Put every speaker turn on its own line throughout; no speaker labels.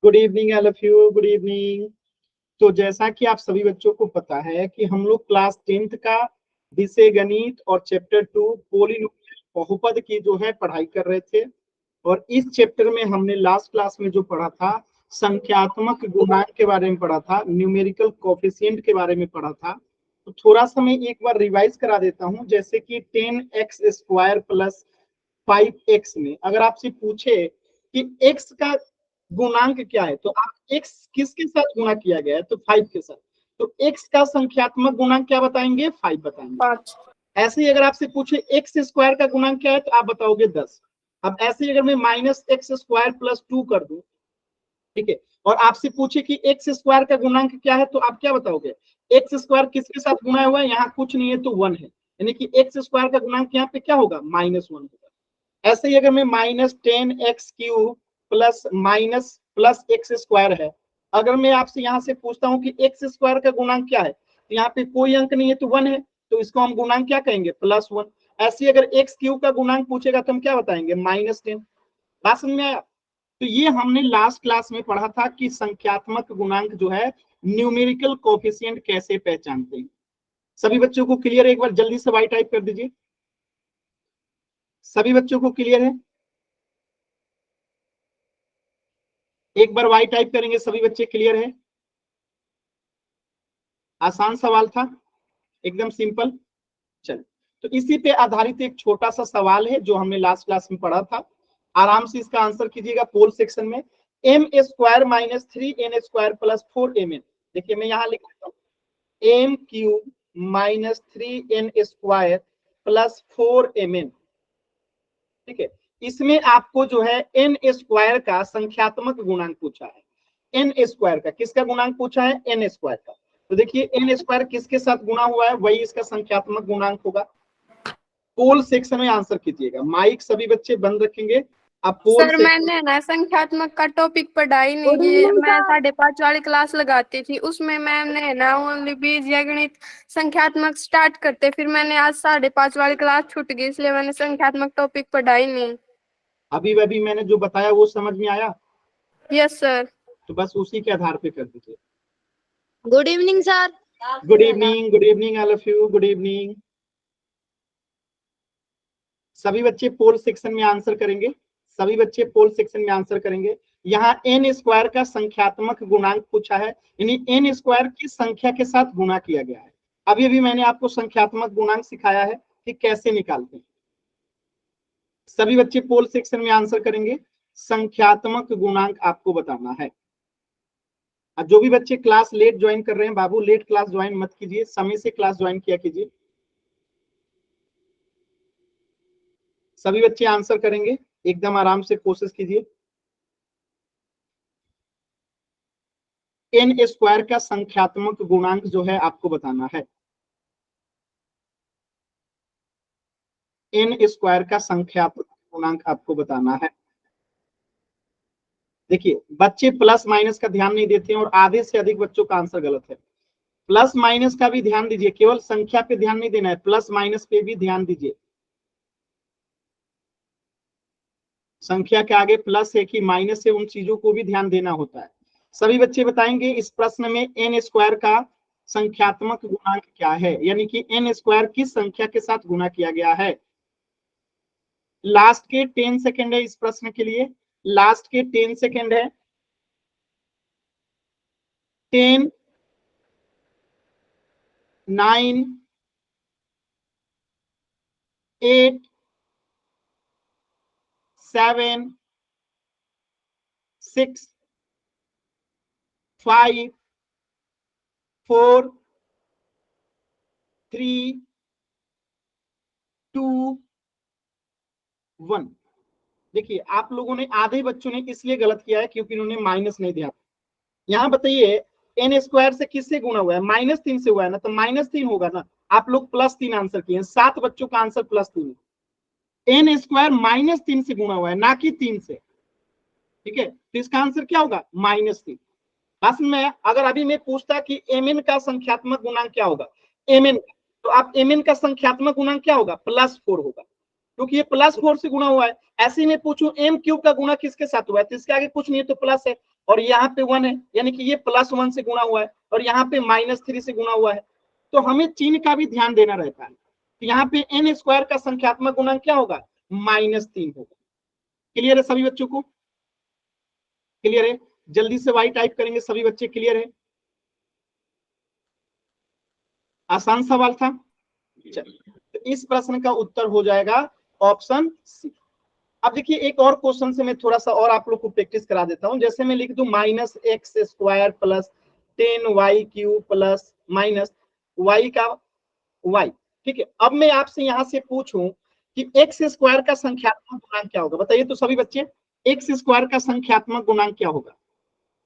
Good evening all of you, good evening. तो जैसा कि आप सभी बच्चों को पता है कि हम लोग क्लास 10th का विषय गणित और चैप्टर 2 पोलिनोमियल बहुपद की जो है पढ़ाई कर रहे थे। और इस चैप्टर में हमने लास्ट क्लास में जो पढ़ा था संख्यात्मक गुणांक के बारे में पढ़ा था, न्यूमेरिकल कोफिशिएंट के बारे में पढ़ा था। तो थोड़ा सा मैं एक बार रिवाइज करा देता हूं। जैसे कि 10x² प्लस 5x में अगर आपसे पूछे कि x का गुणांक क्या है तो आप x किसके साथ गुणा किया गया है तो 5 के साथ, तो x का संख्यात्मक गुणांक क्या बताएंगे? 5 बताएंगे।
5।
ऐसे ही अगर आपसे पूछे x² का गुणांक क्या है तो आप बताओगे 10। अब ऐसे ही अगर मैं -x² प्लस 2 कर दूं, ठीक है, और आपसे पूछे कि x² का गुणांक क्या है तो आप क्या बताओगे? x² किसके साथ गुणा हुआ है? यहाँ कुछ नहीं है तो 1 है, यानी कि x² का गुणांक यहाँ पे क्या होगा? -1 होगा। ऐसे ही अगर मैं -10x³ प्लस x² है, अगर मैं आपसे यहाँ से पूछता हूँ कि x² का गुणांक क्या है तो यहाँ पे कोई अंक नहीं है तो 1 है, तो इसको हम गुणांक क्या कहेंगे? +1। ऐसे ही अगर x³ का गुणांक पूछेगा तो हम क्या बताएंगे? -10। बात समझ में आया? तो ये हमने लास्ट क्लास में पढ़ा था कि संख्यात्मक गुणांक जो है न्यूमेरिकल कोफिशिएंट कैसे पहचानते हैं। सभी बच्चों को क्लियर है? एक बार जल्दी से वाई टाइप कर दीजिए। सभी बच्चों को क्लियर है? एक बार वाई टाइप करेंगे, सभी बच्चे क्लियर है? आसान सवाल था, एकदम सिंपल। चल, तो इसी पे आधारित एक छोटा सा सवाल है जो हमने लास्ट क्लास में पढ़ा था। आराम से इसका आंसर कीजिएगा पोल सेक्शन में। m² - 3n² plus 4mn। देखिए मैं यहाँ लिख देता हूँ m³ - 3n² प्लस 4mn। ठीक है, इसमें आपको जो है n² का संख्यात्मक गुणांक पूछा है। n² का किसका गुणांक पूछा है? n² का। तो देखिए n² किसके साथ गुणा हुआ है, वही इसका संख्यात्मक गुणांक होगा। पोल सेक्शन में आंसर कीजिएगा। माइक सभी बच्चे बंद रखेंगे। आप पोल
सर
सेक्शन।
मैंने ना संख्यात्मक का टॉपिक पढ़ा ही नहीं है। मैं 5:30 वाली क्लास लगाती थी, उसमें मैम ने ना ओनली बीजगणित गणित संख्यात्मक स्टार्ट करते, फिर मैंने आज 5:30 वाली क्लास छूट गई, इसलिए मैंने संख्यात्मक टॉपिक पढ़ा ही नहीं।
अभी मैंने जो बताया वो समझ में आया?
Yes sir.
तो बस उसी के आधार पे कर दीजिए।
Good evening sir.
Good evening all of you, good evening. सभी बच्चे पोल सेक्शन में आंसर करेंगे। सभी बच्चे पोल सेक्शन में आंसर करेंगे। यहाँ n² का संख्यात्मक गुणांक पूछा है, यानी n² की संख्या के साथ गुणा किया गया है। अभी अभी मैंने आपको संख्यात्मक गुणांक सिखाया है कि कैसे निकालते हैं। सभी बच्चे पोल सेक्शन में आंसर करेंगे। संख्यात्मक गुणांक आपको बताना है। अब जो भी बच्चे क्लास लेट ज्वाइन कर रहे हैं, बाबू लेट क्लास ज्वाइन मत कीजिए, समय से क्लास ज्वाइन किया कीजिए। सभी बच्चे आंसर करेंगे, एकदम आराम से कोशिश कीजिए। n² का संख्यात्मक गुणांक जो है आपको बताना है। n² का संख्यात्मक गुणांक आपको बताना है। देखिए बच्चे प्लस माइनस का ध्यान नहीं देते हैं और आधे से अधिक बच्चों का आंसर गलत है। प्लस माइनस का भी ध्यान दीजिए, केवल संख्या पे ध्यान नहीं देना है, प्लस माइनस पे भी ध्यान दीजिए। संख्या के आगे प्लस है कि माइनस है, उन चीजों को भी ध्यान देना होता है। सभी बच्चे बताएंगे इस प्रश्न में n² का संख्यात्मक गुणांक क्या है, यानी कि n² किस संख्या के साथ गुणा किया गया है। लास्ट के 10 सेकेंड है इस प्रश्न के लिए, लास्ट के 10 सेकेंड है। 10, 9, 8, 7, 6, 5, 4, 3, 2, 1। देखिए आप लोगों ने, आधे बच्चों ने इसलिए गलत किया है क्योंकि उन्होंने माइनस नहीं दिया। यहाँ बताइए n² से किससे गुणा हुआ है? -3 से हुआ है ना, तो -3 होगा ना। आप लोग +3 आंसर किए हैं, 7 बच्चों का आंसर +3 है। n² -3 से गुणा हुआ है, ना कि 3 से। ठीक है, तो इसका आंसर क्या होगा? -3। बस में अगर अभी मैं पूछता कि mn का संख्यात्मक गुणांक क्या होगा, mn, तो आप mn का संख्यात्मक गुणांक क्या होगा? +4 होगा। क्योंकि ये +4 से गुणा हुआ है। ऐसे ही मैं पूछूं m क्यूब का गुणा किसके साथ हुआ है, तो इसके आगे कुछ नहीं है तो प्लस है, और यहाँ पे 1 है, यानी कि ये +1 से गुणा हुआ है, और यहाँ पे -3 से गुणा हुआ है। तो हमें चिन्ह का भी ध्यान देना रहता है। तो यहाँ पे n² का संख्यात्मक गुणांक क्या होगा, -3 होगा। क्लियर है सभी बच्चों को, क्लियर है? जल्दी से y टाइप करेंगे सभी बच्चे, क्लियर है? आसान सवाल था। चलिए, तो इस प्रश्न का उत्तर हो जाएगा ऑप्शन सी। अब देखिए एक और क्वेश्चन से मैं थोड़ा सा और आप लोग को प्रैक्टिस करा देता हूं। जैसे मैं लिख दूं -x² plus 10y³ plus minus y का y, ठीक है। अब मैं आपसे यहां से पूछूं कि x² का संख्यात्मक गुणांक क्या होगा, बताइए तो सभी बच्चे। x² का संख्यात्मक गुणांक क्या होगा,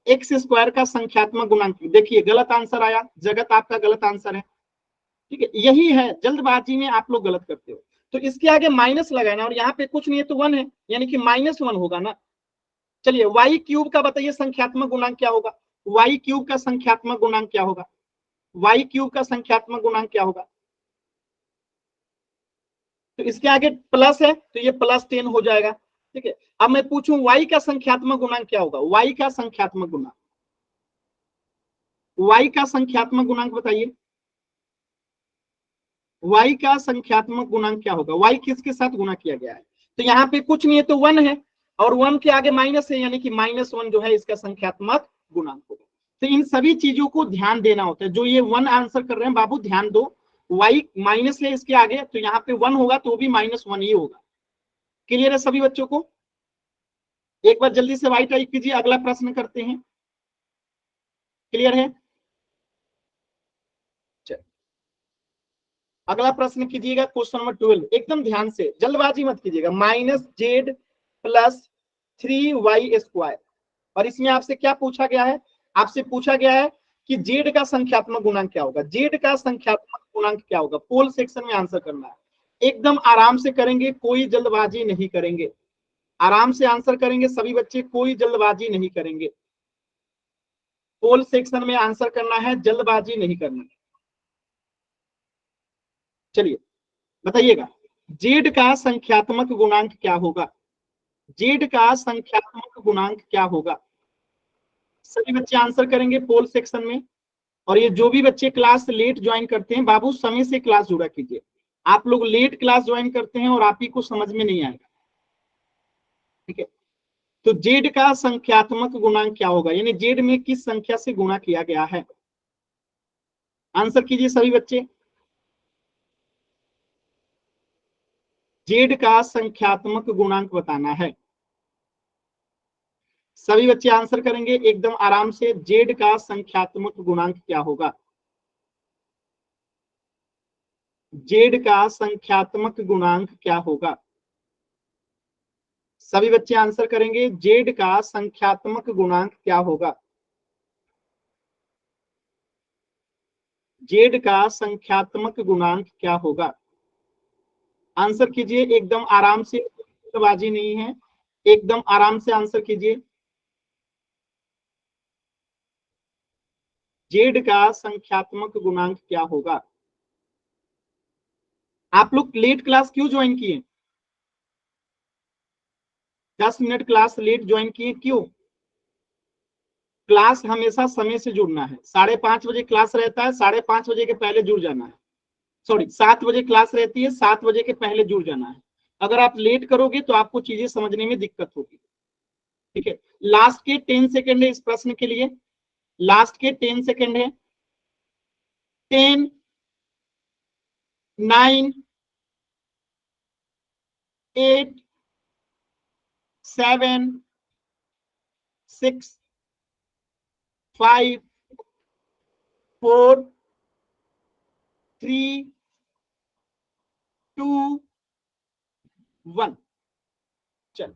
x² का संख्यात्मक गुणांक। देखिए गलत आंसर आया, जगत आपका गलत आंसर है, ठीक है। यही है, जल्दबाजी में आप लोग गलत करते हो। तो इसके आगे माइनस लगाना, और यहाँ पे कुछ नहीं है तो 1 है, यानी कि -1 होगा ना। चलिए y³ का बताइए संख्यात्मक गुणांक क्या होगा, y³ का संख्यात्मक गुणांक क्या होगा, y³ का संख्यात्मक गुणांक क्या होगा। तो इसके आगे प्लस है तो ये +10 हो जाएगा, ठीक है। अब मैं पूछूं y का संख्यात्मक गुणांक क्या होगा, y का संख्यात्मक गुणांक, y का संख्यात्मक गुणांक बताइए। y का संख्यात्मक गुणांक क्या होगा, y किसके साथ गुणा किया गया है, तो यहाँ पे कुछ नहीं है तो 1 है, और 1 के आगे माइनस है, यानी कि -1 जो है इसका संख्यात्मक गुणांक होगा। तो इन सभी चीजों को ध्यान देना होता है। जो ये 1 आंसर कर रहे हैं बाबू ध्यान दो, y माइनस है इसके आगे, तो यहाँ पे 1 होगा तो भी -1 ही होगा। क्लियर है सभी बच्चों को? एक बार जल्दी से y टाइप कीजिए, अगला प्रश्न करते हैं। क्लियर है? अगला प्रश्न कीजिएगा, क्वेश्चन नंबर 12, एकदम ध्यान से, जल्दबाजी मत कीजिएगा। -z प्लस 3y², और इसमें आपसे क्या पूछा गया है, आपसे पूछा गया है कि z का संख्यात्मक गुणांक क्या होगा, z का संख्यात्मक गुणांक क्या होगा। पोल सेक्शन में आंसर करना है, एकदम आराम से करेंगे, कोई जल्दबाजी नहीं करेंगे, आराम से आंसर करेंगे सभी बच्चे, कोई जल्दबाजी नहीं करेंगे। पोल सेक्शन में आंसर करना है, जल्दबाजी नहीं करना है। चलिए बताइएगा, z का संख्यात्मक गुणांक क्या होगा, z का संख्यात्मक गुणांक क्या होगा। सभी बच्चे आंसर करेंगे पोल सेक्शन में। और ये जो भी बच्चे क्लास लेट ज्वाइन करते हैं बाबू, समय से क्लास जुड़ा कीजिए। आप लोग लेट क्लास ज्वाइन करते हैं और आप ही को समझ में नहीं आएगा, ठीक है। तो z का संख्यात्मक गुणांक क्या होगा, यानी z में किस संख्या से गुणा किया गया है। आंसर कीजिए सभी बच्चे। z का संख्यात्मक गुणांक बताना है, सभी बच्चे आंसर करेंगे एकदम आराम से। z का संख्यात्मक गुणांक क्या होगा, z का संख्यात्मक गुणांक क्या होगा। सभी बच्चे आंसर करेंगे, z का संख्यात्मक गुणांक क्या होगा, z का संख्यात्मक गुणांक क्या होगा। आंसर कीजिए एकदम आराम से, बाजी नहीं है, एकदम आराम से आंसर कीजिए। z का संख्यात्मक गुणांक क्या होगा। आप लोग लेट क्लास क्यों ज्वाइन किए, 10 मिनट क्लास लेट ज्वाइन किए क्यों। क्लास हमेशा समय से जुड़ना है, 5:30 बजे क्लास रहता है, 5:30 बजे के पहले जुड़ जाना है। सॉरी 7 बजे क्लास रहती है, 7 बजे के पहले जुड़ जाना है। अगर आप लेट करोगे तो आपको चीजें समझने में दिक्कत होगी, ठीक है। लास्ट के 10 सेकंड है इस प्रश्न के लिए, लास्ट के 10 सेकंड है। 10 9 8 7 6 5 4 3 2 1। चलो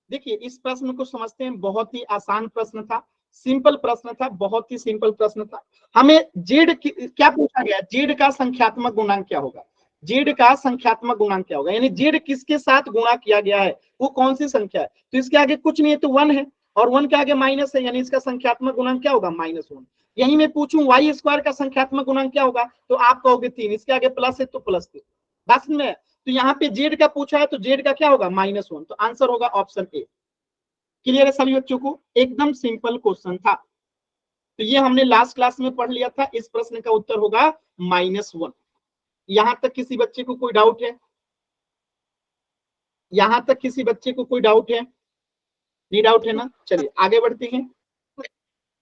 देखिए इस प्रश्न को समझते हैं, बहुत ही आसान प्रश्न था, सिंपल प्रश्न था, बहुत ही सिंपल प्रश्न था। हमें z क्या पूछा गया, z का संख्यात्मक गुणांक क्या होगा, z का संख्यात्मक गुणांक क्या होगा, यानी z किसके साथ गुणा किया गया है, वो कौन सी संख्या है। तो इसके आगे कुछ नहीं है तो 1 है, और 1 के आगे माइनस है, यानी इसका संख्यात्मक गुणांक क्या होगा, -1। यही मैं पूछूं y² का संख्यात्मक गुणांक क्या होगा, तो आप कहोगे 3, इसके आगे प्लस है तो +3। बात में तो यहाँ पे जेड का पूछा है तो जेड का क्या होगा -1, तो आंसर होगा ऑप्शन ए। क्लियर है सभी बच्चों को? एकदम सिंपल क्वेश्चन था। तो ये हमने लास्ट क्लास में पढ़ लिया था। इस प्रश्न का उत्तर होगा -1। यहां तक किसी बच्चे को कोई डाउट है? यहां तक किसी बच्चे को कोई डाउट है? नहीं डाउट है ना? चलिए आगे बढ़ते हैं।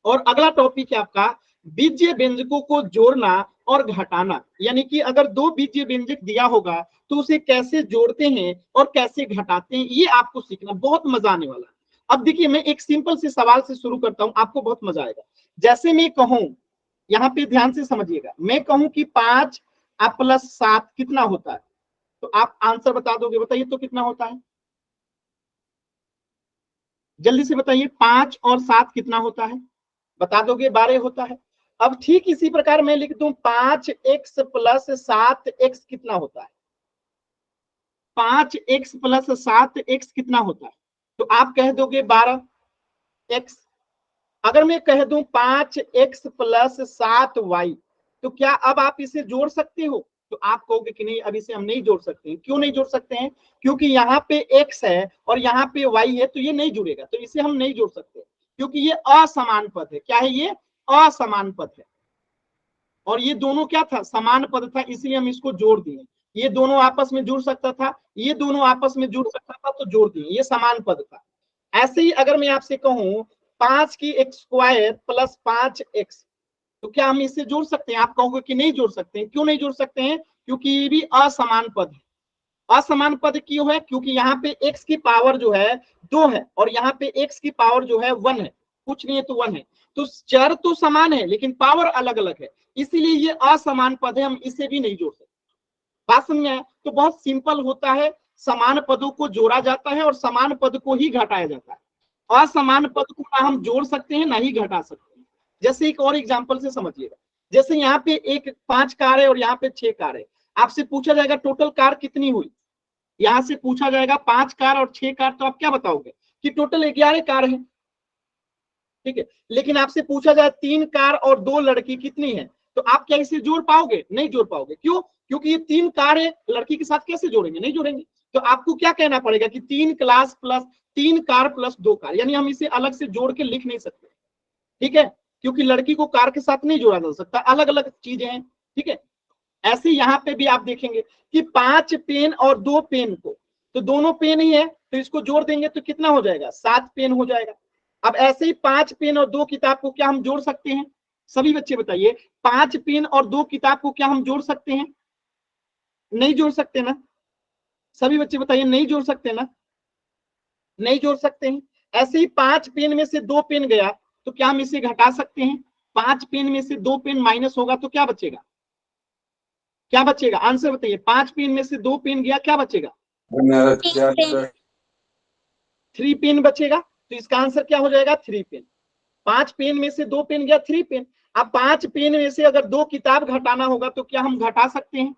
और अगला टॉपिक है आपका बीजीय व्यंजकों को जोड़ना और घटाना। यानी कि अगर दो बीजीय व्यंजक दिया होगा तो उसे कैसे जोड़ते हैं और कैसे घटाते हैं, ये आपको सीखना, बहुत मजा आने वाला है। अब देखिए मैं एक सिंपल से सवाल से शुरू करता हूं, आपको बहुत मजा आएगा। जैसे मैं कहूं, यहाँ पे ध्यान से समझिएगा, मैं कहूं कि 5 + 7 कितना होता है, तो आप आंसर बता दोगे। बताइए तो कितना होता है, जल्दी से बताइए। 5 और 7 कितना होता है, बता दोगे? 12 होता है। अब ठीक इसी प्रकार मैं लिख दूं 5x + 7x कितना होता है, 5x + 7x कितना होता है, तो आप कह दोगे 12x। अगर मैं कह दूं 5x + 7y, तो क्या अब आप इसे जोड़ सकते हो? तो आप कहोगे कि नहीं, अब इसे हम नहीं जोड़ सकते हैं। क्यों नहीं जोड़ सकते हैं? क्योंकि यहाँ पे x है और यहाँ पे y है, तो ये नहीं जुड़ेगा, तो इसे हम नहीं जोड़ सकते क्योंकि ये असमान पद है। क्या है ये? असमान पद है। और ये दोनों क्या था? समान पद था, इसलिए हम इसको जोड़ दिए। ये दोनों आपस में जुड़ सकता था, ये दोनों आपस में जुड़ सकता था, तो जोड़ दिए, ये समान पद था। ऐसे ही अगर मैं आपसे कहूं 5x² + 5x, तो क्या हम इसे जोड़ सकते हैं? आप कहोगे कि नहीं जोड़ सकते हैं। क्यों नहीं जोड़ सकते हैं? क्योंकि ये भी असमान पद है। असमान पद क्यों है? क्योंकि यहाँ पे x की पावर जो है 2 है और यहाँ पे x की पावर जो है 1 है, कुछ नहीं है तो 1 है। तो चर तो समान है लेकिन पावर अलग अलग है, इसीलिए ये असमान पद है, हम इसे भी नहीं जोड़ सकते। बात समझ में आया? तो बहुत सिंपल होता है, समान पदों को जोड़ा जाता है और समान पद को ही घटाया जाता है। असमान पद को ना हम जोड़ सकते हैं ना ही घटा सकते हैं। जैसे एक और एग्जांपल से समझिएगा, जैसे यहाँ पे एक 5 कार है और यहाँ पे 6 कार है। आपसे पूछा जाएगा टोटल कार कितनी हुई, यहां से पूछा जाएगा 5 कार और 6 कार, तो आप क्या बताओगे कि टोटल 11 कार है, ठीक है। लेकिन आपसे पूछा जाए 3 कार और 2 लड़की कितनी है, तो आप क्या इसे जोड़ पाओगे? नहीं जोड़ पाओगे। क्यों? क्योंकि ये 3 कार है, लड़की के साथ कैसे जोड़ेंगे? नहीं जोड़ेंगे। तो आपको क्या कहना पड़ेगा कि 3 class plus 3 car plus 2 car, यानी हम इसे अलग से जोड़ के लिख नहीं सकते, ठीक है, क्योंकि लड़की को कार के साथ नहीं जोड़ा जा सकता, अलग अलग चीजें हैं, ठीक है। ऐसे यहाँ पे भी आप देखेंगे कि 5 पेन और 2 पेन को, तो दोनों पेन ही है, तो इसको जोड़ देंगे तो कितना हो जाएगा? 7 पेन हो जाएगा। अब ऐसे ही 5 पेन और 2 किताब को क्या हम जोड़ सकते हैं? सभी बच्चे बताइए, 5 पेन और 2 किताब को क्या हम जोड़ सकते हैं? नहीं जोड़ सकते ना? सभी बच्चे बताइए, नहीं जोड़ सकते ना? नहीं जोड़ सकते हैं। ऐसे ही 5 पेन में से 2 पेन गया, तो क्या हम इसे घटा सकते हैं? 5 पेन में से 2 पेन माइनस होगा तो क्या बचेगा? क्या बचेगा? आंसर बताइए। 5 पेन में से 2 पेन गया, क्या बचेगा? 3 पेन बचेगा। तो इसका आंसर क्या हो जाएगा? 3 पेन। 5 पेन में से 2 पेन गया, 3 पेन। अब 5 पेन में से अगर 2 किताब घटाना होगा तो क्या हम घटा सकते हैं?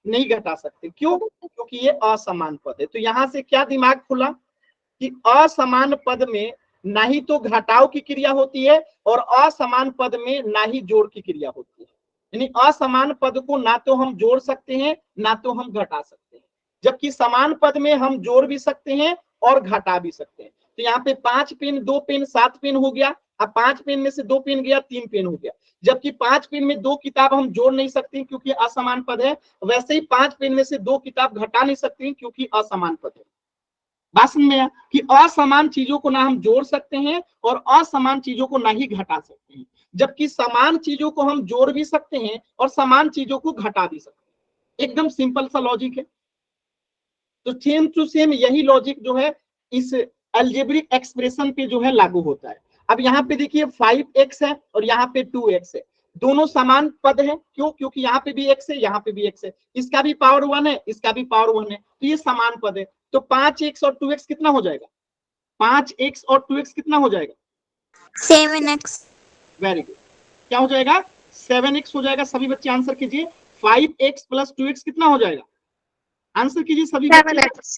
नहीं घटा सकते। क्यों? क्योंकि ये असमान पद है। तो यहां से क्या दिमाग खुला कि असमान पद में ना ही तो घटाव की क्रिया होती है और असमान पद में ना ही जोड़ की क्रिया होती है। यानी असमान पद को ना तो हम जोड़ सकते हैं ना तो हम घटा सकते हैं, जबकि समान पद में हम जोड़ भी सकते हैं और घटा भी सकते हैं। तो यहाँ पे 5 पेन 2 पेन 7 पेन हो गया। अब 5 पेन में से 2 पेन गया, 3 पेन हो गया। जबकि 5 पेन में 2 किताब हम जोड़ नहीं सकते क्योंकि असमान पद है, वैसे ही 5 पेन में से 2 किताब घटा नहीं सकते क्योंकि असमान पद है। बात समझ में आया कि असमान चीजों को ना हम जोड़ सकते हैं और असमान चीजों को ना ही घटा सकते हैं, जबकि समान चीजों को हम जोड़ भी सकते हैं और समान चीजों को घटा भी सकते हैं। एकदम सिंपल सा लॉजिक है। तो सेम टू सेम यही लॉजिक जो है इस अलजेब्रिक एक्सप्रेशन पे जो है लागू होता है। अब यहाँ पे देखिए 5x है और यहाँ पे 2x है, दोनों समान पद है। क्यों? क्योंकि यहाँ पे भी x है, यहाँ पे भी x है, इसका भी पावर 1 है, इसका भी पावर 1 है, तो ये समान पद है। तो 5x और 2x कितना हो जाएगा? 5x और 2x कितना हो जाएगा?
7x।
Very good. क्या हो जाएगा? 7x हो जाएगा। सभी बच्चे आंसर कीजिए। 5x + 2x कितना हो जाएगा? आंसर कीजिए सभी बच्चे
7x।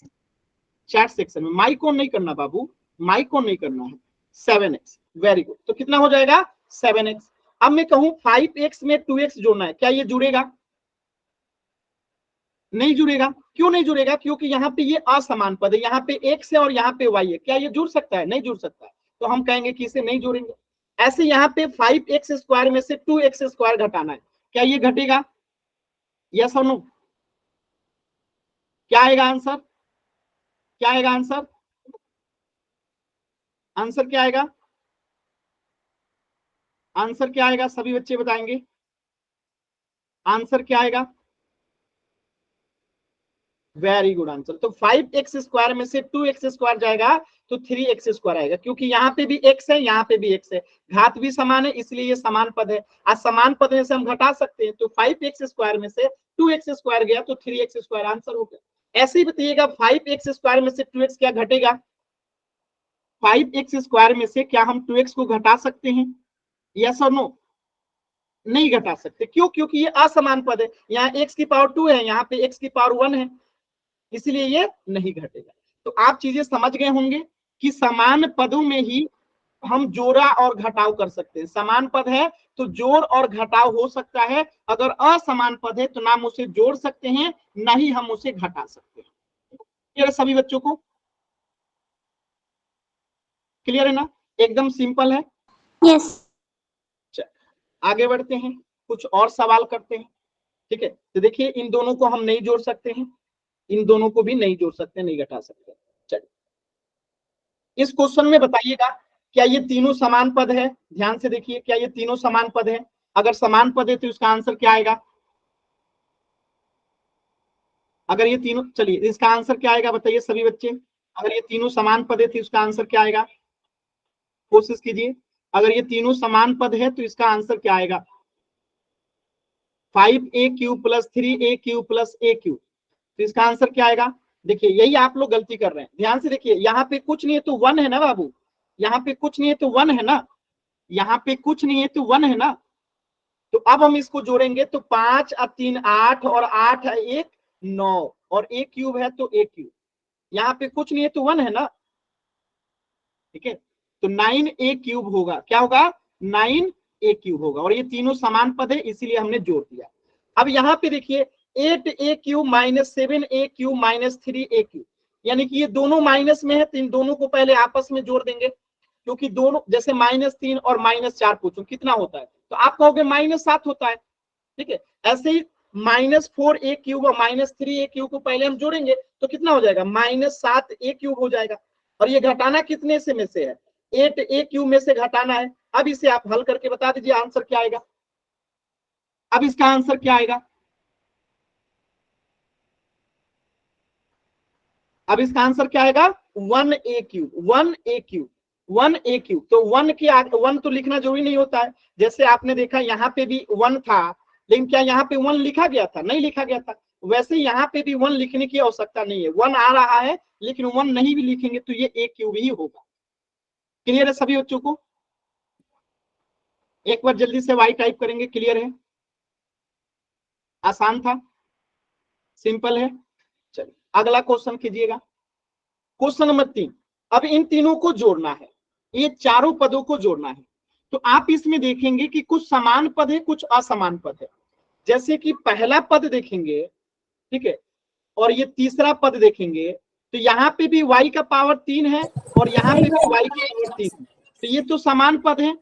चैट सेक्शन में। माइक ऑन नहीं करना बाबू, माइक ऑन नहीं करना है। 7x। Very good. तो कितना हो जाएगा? 7x। अब मैं कहूं 5x में 2x जोड़ना है, क्या ये जुड़ेगा? नहीं जुड़ेगा। क्यों नहीं जुड़ेगा? क्योंकि यहाँ पे ये असमान पद है, यहाँ पे x है और यहाँ पे y है। क्या ये जुड़ सकता है? नहीं जुड़ सकता है, तो हम कहेंगे कि इसे नहीं जोड़ेंगे। ऐसे यहाँ पे 5x स्क्वायर में से 2x स्क्वायर घटाना है, क्या ये घटेगा? यस और नो? क्या आएगा आंसर? क्या आएगा आंसर? आंसर क्या आएगा? आंसर क्या आएगा? सभी बच्चे बताएंगे आंसर क्या आएगा। Very good answer. तो 5x स्क्वायर में से 2x स्क्वायर जाएगा तो 3x स्क्वायर आएगा, क्योंकि यहाँ पे भी x है, यहाँ पे भी x है, घात भी समान है, इसलिए ये समान पद है। आज समान पद में से हम घटा सकते हैं, तो 5x स्क्वायर में से 2x स्क्वायर गया तो 3x स्क्वायर आंसर हो गया। ऐसे ही बताइएगा 5x स्क्वायर में से 2x क्या घटेगा? 5x स्क्वायर में से क्या हम 2x को घटा सकते हैं? यस और नो? नहीं घटा सकते। क्यों? क्योंकि ये असमान पद है, यहाँ x की पावर 2 है, यहाँ पे x की पावर 1 है, इसलिए ये नहीं घटेगा। तो आप चीजें समझ गए होंगे कि समान पदों में ही हम जोड़ा और घटाव कर सकते हैं। समान पद है तो जोड़ और घटाव हो सकता है, अगर असमान पद है तो ना हम उसे जोड़ सकते हैं ना ही हम उसे घटा सकते हैं। क्लियर है सभी बच्चों को? क्लियर है ना? एकदम सिंपल है।
Yes.
आगे बढ़ते हैं, कुछ और सवाल करते हैं। ठीक है, तो देखिए इन दोनों को हम नहीं जोड़ सकते हैं, इन दोनों को भी नहीं जोड़ सकते, नहीं घटा सकते। चलिए इस क्वेश्चन में बताइएगा क्या ये तीनों समान पद है? ध्यान से देखिए, क्या ये तीनों समान पद है? अगर समान पद है तो इसका आंसर क्या आएगा? अगर ये तीनों, चलिए इसका आंसर क्या आएगा बताइए सभी बच्चे। अगर ये तीनों समान पद है तो इसका आंसर क्या आएगा? कोशिश कीजिए। अगर ये तीनों समान पद है तो इसका आंसर क्या आएगा? 5a³ plus 3a³ plus a³। तो इसका आंसर क्या आएगा? देखिए यही आप लोग गलती कर रहे हैं, ध्यान से देखिए। यहाँ पे कुछ नहीं है तो 1 है ना बाबू, यहाँ पे कुछ नहीं है तो 1 है ना, यहाँ पे कुछ नहीं है तो 1 है ना। तो अब हम इसको जोड़ेंगे तो 5 और 3 8 और 8 है 1 9 और a³ है तो a³। यहाँ पे कुछ नहीं है तो 1 है ना, ठीक है। तो 9a³ होगा। क्या होगा? 9a³ होगा, और ये तीनों समान पद है इसीलिए हमने जोड़ दिया। अब यहाँ पे देखिए 8a³ minus 7a³ minus 3a³, यानी कि ये दोनों माइनस में है, तो इन दोनों को पहले आपस में जोड़ देंगे, क्योंकि दोनों जैसे -3 और -4 पूछो कितना होता है, तो आप कहोगे -7 होता है, ठीक है। ऐसे ही -4a³ और -3a³ को पहले हम जोड़ेंगे तो कितना हो जाएगा? -7a³ हो जाएगा। और ये घटाना कितने से में से है? 8a³ में से घटाना है। अब इसे आप हल करके बता दीजिए आंसर क्या आएगा। अब इसका आंसर क्या आएगा? अब इसका आंसर क्या आएगा? 1a³, 1a³, 1a³। तो 1 के आगे 1 तो लिखना जरूरी नहीं होता है। जैसे आपने देखा यहाँ पे भी 1 था, लेकिन क्या यहाँ पे 1 लिखा गया था? नहीं लिखा गया था। वैसे यहाँ पे भी 1 लिखने की आवश्यकता नहीं है, 1 आ रहा है, लेकिन 1 नहीं भी लिखेंगे तो ये a³ ही होगा। क्लियर है सभी बच्चों को? एक बार जल्दी से y टाइप करेंगे। क्लियर है? आसान था, सिंपल है। चलिए अगला क्वेश्चन कीजिएगा, क्वेश्चन नंबर 3। अब इन तीनों को जोड़ना है, ये चारों पदों को जोड़ना है। तो आप इसमें देखेंगे कि कुछ समान पद है, कुछ असमान पद है। जैसे कि पहला पद देखेंगे, ठीक है, और ये तीसरा पद देखेंगे, तो यहाँ पे भी y का पावर 3 है और यहाँ पे भी y का पावर 3 है, तो ये तो समान पद है।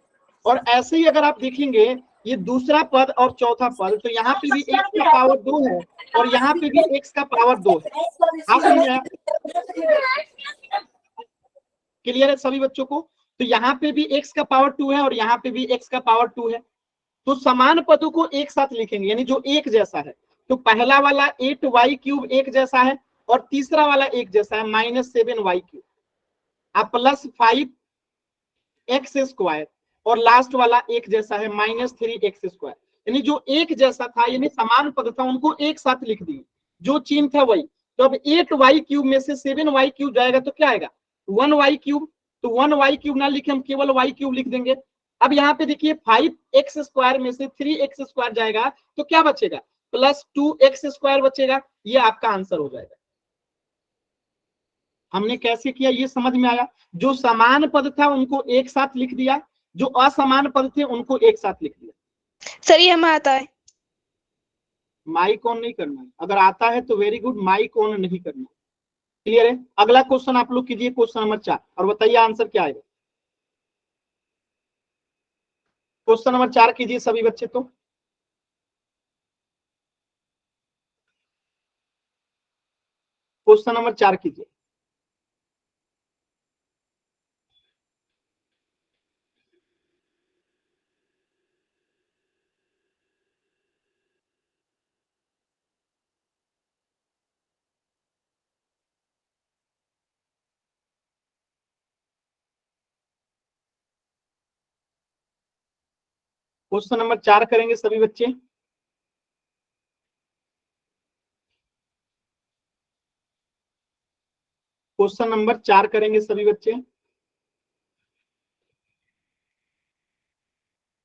और ऐसे ही अगर आप देखेंगे ये दूसरा पद और चौथा पद, तो यहाँ पे भी x का पावर 2 है और यहाँ पे भी x का पावर 2 है। आप समझे? क्लियर है सभी बच्चों को? तो यहाँ पे भी x का पावर 2 है और यहाँ पे भी x का पावर 2 है। तो समान पदों को एक साथ लिखेंगे, यानी जो एक जैसा है। तो पहला वाला 8y³ एक जैसा है और तीसरा वाला एक जैसा है -7y³। अब प्लस 5x² और लास्ट वाला एक जैसा है -3x²। यानी जो एक जैसा था, यानी समान पद था, उनको एक साथ लिख दिए, जो चिन्ह था वही। तो अब 8y³ में से 7y³ जाएगा तो क्या आएगा? 1y³। तो 1y³ ना लिखे, हम केवल y³ लिख देंगे। अब यहाँ पे देखिए 5x² में से 3x² जाएगा तो क्या बचेगा? +2x² बचेगा। ये आपका आंसर हो जाएगा। हमने कैसे किया ये समझ में आया? जो समान पद था उनको एक साथ लिख दिया, जो असमान पद थे उनको एक साथ लिख दिया।
सर ये हमें आता है।
माइक ऑन नहीं करना है, अगर आता है तो वेरी गुड, माइक ऑन नहीं करना। क्लियर है? अगला क्वेश्चन आप लोग कीजिए, क्वेश्चन नंबर 4, और बताइए आंसर क्या आएगा। क्वेश्चन नंबर 4 कीजिए सभी बच्चे। तो क्वेश्चन नंबर 4 कीजिए। क्वेश्चन नंबर 4 करेंगे सभी बच्चे। क्वेश्चन नंबर 4 करेंगे सभी बच्चे।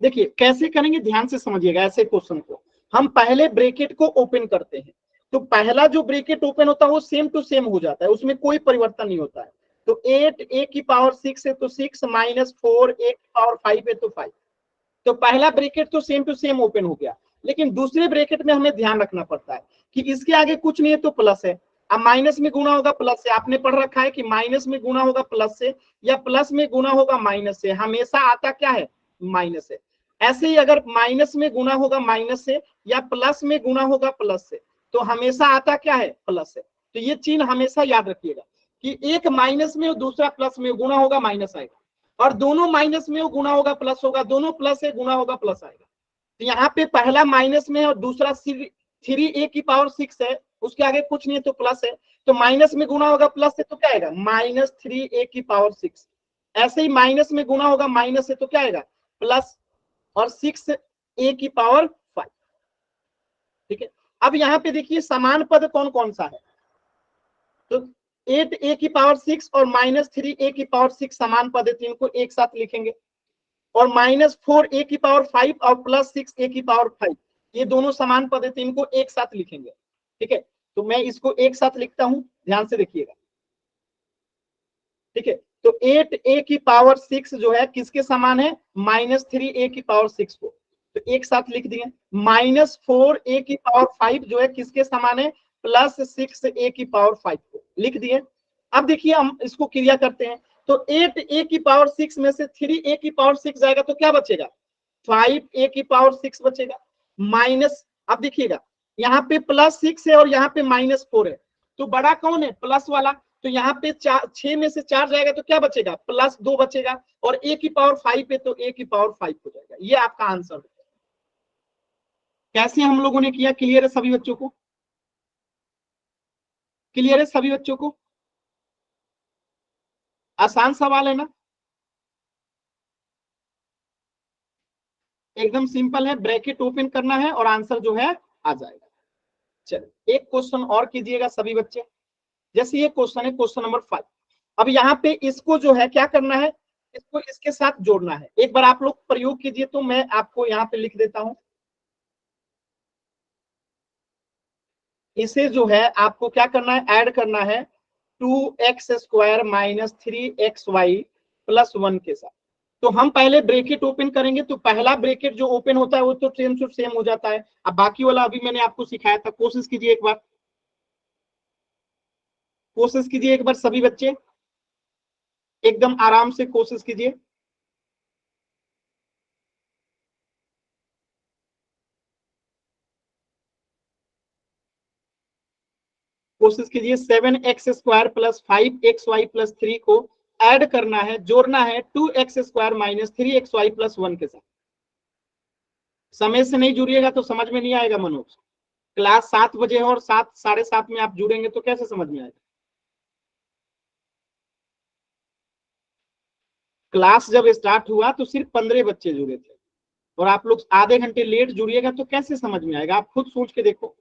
देखिए कैसे करेंगे, ध्यान से समझिएगा। ऐसे क्वेश्चन को हम पहले ब्रैकेट को ओपन करते हैं, तो पहला जो ब्रैकेट ओपन होता है वो सेम टू सेम हो जाता है, उसमें कोई परिवर्तन नहीं होता है। तो 8 a की पावर 6 है तो 6 माइनस 4 a की पावर 5 है तो 5। तो पहला ब्रैकेट तो सेम टू सेम ओपन हो गया, लेकिन दूसरे ब्रैकेट में हमें ध्यान रखना पड़ता है कि इसके आगे कुछ नहीं है तो प्लस है। अब माइनस में गुणा होगा प्लस से, आपने पढ़ रखा है कि माइनस में गुणा होगा प्लस से या प्लस में गुणा होगा माइनस से, हमेशा आता क्या है, माइनस है। ऐसे ही अगर माइनस में गुणा होगा माइनस से या प्लस में गुणा होगा प्लस से, तो हमेशा आता क्या है, प्लस है। तो ये चिन्ह हमेशा याद रखिएगा कि एक माइनस में और दूसरा प्लस में, गुणा होगा माइनस आएगा, और दोनों माइनस में गुणा होगा प्लस होगा, दोनों प्लस है गुणा होगा प्लस आएगा। तो यहाँ पे पहला माइनस में और दूसरा 3a की पावर 6 है, उसके आगे कुछ नहीं है तो प्लस है, तो माइनस में गुणा होगा प्लस है तो क्या आएगा, माइनस 3a की पावर 6। ऐसे ही माइनस में गुणा होगा माइनस है तो क्या आएगा, प्लस, और 6a की पावर 5। ठीक है, अब यहाँ पे देखिए समान पद कौन कौन सा है। तो 8a की पावर 6 और माइनस 3a की पावर 6 समान पद है, तो इनको एक साथ लिखेंगे। और माइनस 4a की पावर 5 और प्लस 6a की पावर 5, ये दोनों समान पद है, तो इनको एक साथ लिखेंगे। ठीक है, तो मैं इसको एक साथ लिखता हूं, ध्यान से देखिएगा। ठीक है, तो 8a की पावर 6 जो है किसके समान है, माइनस 3a की पावर 6 को, तो एक साथ लिख दिए। माइनस 4a की पावर 5 जो है किसके समान है, प्लस 6a की पावर 5 को लिख दिए। अब देखिए हम इसको क्रिया करते हैं, तो 8a की पावर 6 में से 3a की पावर 6 जाएगा तो क्या बचेगा, 5a की पावर 6 बचेगा। माइनस, अब देखिएगा यहाँ पे प्लस 6 है और यहाँ पे माइनस 4 है, तो बड़ा कौन है, प्लस वाला। तो यहाँ पे 6 में से 4 जाएगा तो क्या बचेगा, प्लस 2 बचेगा, और a की पावर 5 है तो a की पावर 5 हो जाएगा। ये आपका आंसर है। कैसे हम लोगों ने किया, क्लियर है सभी बच्चों को, क्लियर है सभी बच्चों को, आसान सवाल है ना, एकदम सिंपल है, ब्रैकेट ओपन करना है और आंसर जो है आ जाएगा। चलिए एक क्वेश्चन और कीजिएगा सभी बच्चे। जैसे ये क्वेश्चन है क्वेश्चन नंबर 5। अब यहाँ पे इसको जो है क्या करना है, इसको इसके साथ जोड़ना है। एक बार आप लोग प्रयोग कीजिए, तो मैं आपको यहाँ पे लिख देता हूं। इसे जो है आपको क्या करना है, ऐड करना है 2x² माइनस 3xy प्लस 1 के साथ। तो हम पहले ब्रैकेट ओपन करेंगे, तो पहला ब्रैकेट जो ओपन होता है वो तो सेम टू सेम हो जाता है। अब बाकी वाला अभी मैंने आपको सिखाया था, कोशिश कीजिए एक बार, कोशिश कीजिए एक बार सभी बच्चे, एकदम आराम से कोशिश कीजिए। कोशिश कीजिए 7x² प्लस 5xy प्लस 3 को ऐड करना है, जोड़ना है 2x² माइनस 3xy प्लस 1 के साथ। समय से नहीं जुड़िएगा तो समझ में नहीं आएगा मनोज। क्लास 7 बजे है और 7 साढ़े 7 में आप जुड़ेंगे तो कैसे समझ में आएगा। क्लास जब स्टार्ट हुआ तो सिर्फ 15 बच्चे जुड़े थे, और आप लोग आधे घंटे लेट जुड़िएगा तो कैसे समझ में आएगा, आप खुद सोच के देखो।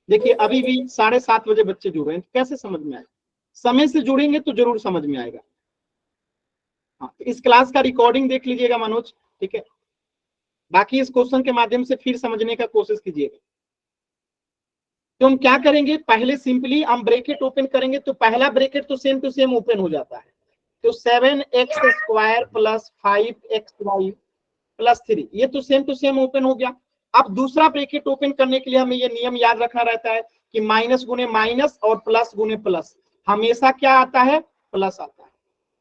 देखिए अभी भी 7:30 बजे बच्चे जुड़ रहे हैं, तो कैसे समझ में आएगा। समय से जुड़ेंगे तो जरूर समझ में आएगा। हाँ, तो इस क्लास का रिकॉर्डिंग देख लीजिएगा मनोज। ठीक है, बाकी इस क्वेश्चन के माध्यम से फिर समझने का कोशिश कीजिएगा। तो हम क्या करेंगे, पहले सिंपली हम ब्रैकेट ओपन करेंगे, तो पहला ब्रैकेट तो सेम टू सेम ओपन हो जाता है। तो 7x² प्लस 5xy प्लस 3, ये तो सेम टू सेम ओपन हो गया। अब दूसरा ब्रैकेट ओपन करने के लिए हमें ये नियम याद रखना रहता है कि माइनस गुने माइनस और प्लस गुने प्लस हमेशा क्या आता है, प्लस आता है,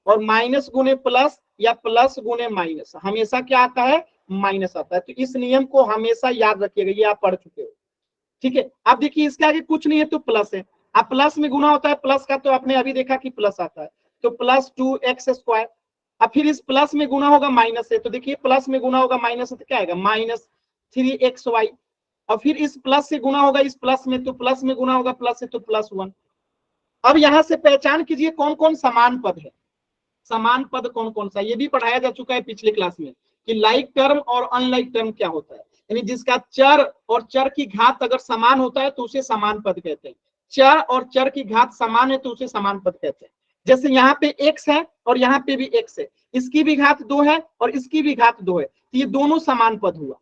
और माइनस गुने प्लस या प्लस गुने माइनस हमेशा क्या आता है, माइनस आता है। तो इस नियम को हमेशा याद रखिएगा, ये आप पढ़ चुके हो, ठीक है। अब देखिए इसके आगे कुछ नहीं है तो प्लस है, अब प्लस में गुना होता है प्लस का, तो आपने अभी देखा कि प्लस आता है, तो प्लस 2x²। अब फिर इस प्लस में गुना होगा माइनस से, तो देखिए प्लस में गुना होगा माइनस से तो क्या आएगा, माइनस 3xy। और फिर इस प्लस से गुना होगा इस प्लस में, तो प्लस में गुना होगा प्लस से, तो +1। अब यहां से पहचान कीजिए कौन कौन समान पद है। समान पद कौन कौन सा, ये भी पढ़ाया जा चुका है पिछले क्लास में कि लाइक टर्म और अनलाइक टर्म क्या होता है, यानी जिसका चर और चर की घात अगर समान होता है तो उसे समान पद कहते हैं। चर और चर की घात समान है तो उसे समान पद कहते हैं। जैसे यहाँ पे x है और यहाँ पे भी x है, इसकी भी घात 2 है और इसकी भी घात 2 है, तो ये दोनों समान पद हुआ,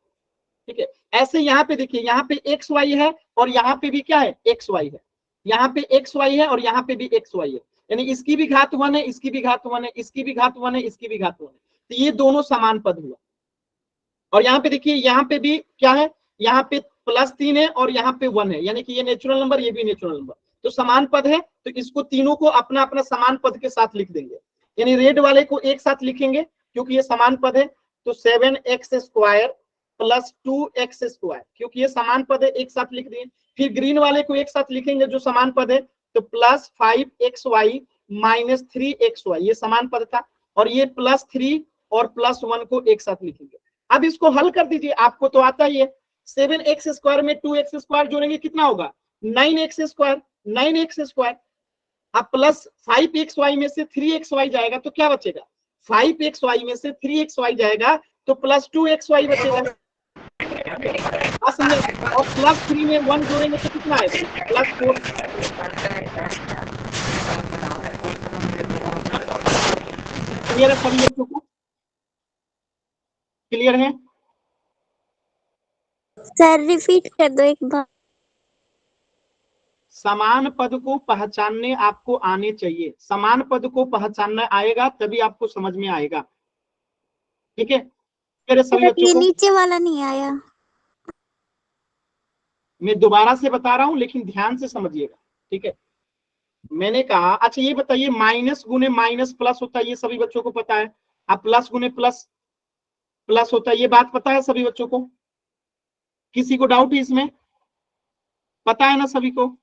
ठीक है। ऐसे यहाँ पे देखिए, यहाँ पे xy है और यहाँ पे भी क्या है, xy है, यहाँ पे xy है और यहाँ पे भी xy है, यानी इसकी भी घात 1 है, इसकी भी घात 1 है, इसकी भी घात 1 है, इसकी भी घात 1 है, तो ये दोनों समान पद हुआ। और यहाँ पे देखिए, यहाँ पे भी क्या है, यहाँ पे +3 है और यहाँ पे 1 है, यानी कि ये नेचुरल नंबर, ये भी नेचुरल नंबर, तो समान पद है, तो इसको तीनों को अपना अपना समान पद के साथ लिख देंगे, यानी रेड वाले को एक साथ लिखेंगे क्योंकि ये समान पद है, तो 7x² + 2x², क्योंकि ये समान पद है, एक साथ लिख दिए। फिर ग्रीन वाले को एक साथ लिखेंगे जो समान पद है, तो +5xy - 3xy, ये समान पद था, और ये +3 और +1 को एक साथ लिखेंगे। अब इसको हल कर दीजिए, आपको तो आता ही है, 7x² में 2x² जोड़ेंगे कितना होगा, 9x², 9x²। अब +5xy में से 3xy जाएगा तो क्या बचेगा, 5xy में से 3xy जाएगा तो +2xy बचेगा, और +3 में 1 जोड़ेंगे तो कितना आएगा, +4। क्लियर है सभी बच्चों को, क्लियर है?
सर रिपीट कर दो एक बार।
समान पद को पहचानने आपको आने चाहिए, समान पद को पहचानना आएगा तभी आपको समझ में आएगा, ठीक है। सभी बच्चों
ये
को
नीचे वाला नहीं आया,
मैं दोबारा से बता रहा हूं लेकिन ध्यान से समझिएगा, ठीक है। मैंने कहा, अच्छा ये बताइए, माइनस गुने माइनस प्लस होता है, ये सभी बच्चों को पता है। अब प्लस गुने प्लस प्लस होता है, ये बात पता है सभी बच्चों को? किसी को डाउट है इसमें? पता है ना सभी को?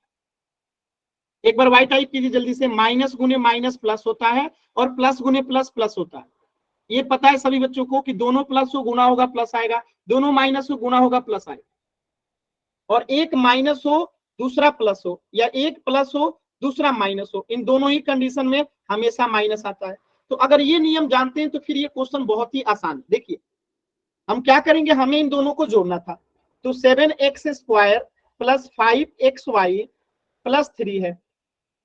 एक बार वाई टाइप कीजिए जल्दी से, माइनस गुने माइनस प्लस होता है और प्लस गुने प्लस प्लस होता है। ये पता है सभी बच्चों को कि दोनों प्लस हो गुना होगा प्लस आएगा, दोनों माइनस हो गुना होगा प्लस आएगा, और एक माइनस हो दूसरा प्लस हो, या एक प्लस हो दूसरा माइनस हो, इन दोनों ही कंडीशन में हमेशा माइनस आता है। तो अगर ये नियम जानते हैं तो फिर ये क्वेश्चन बहुत ही आसान है। देखिए हम क्या करेंगे, हमें इन दोनों को जोड़ना था, तो 7x² + 5xy + 3 है,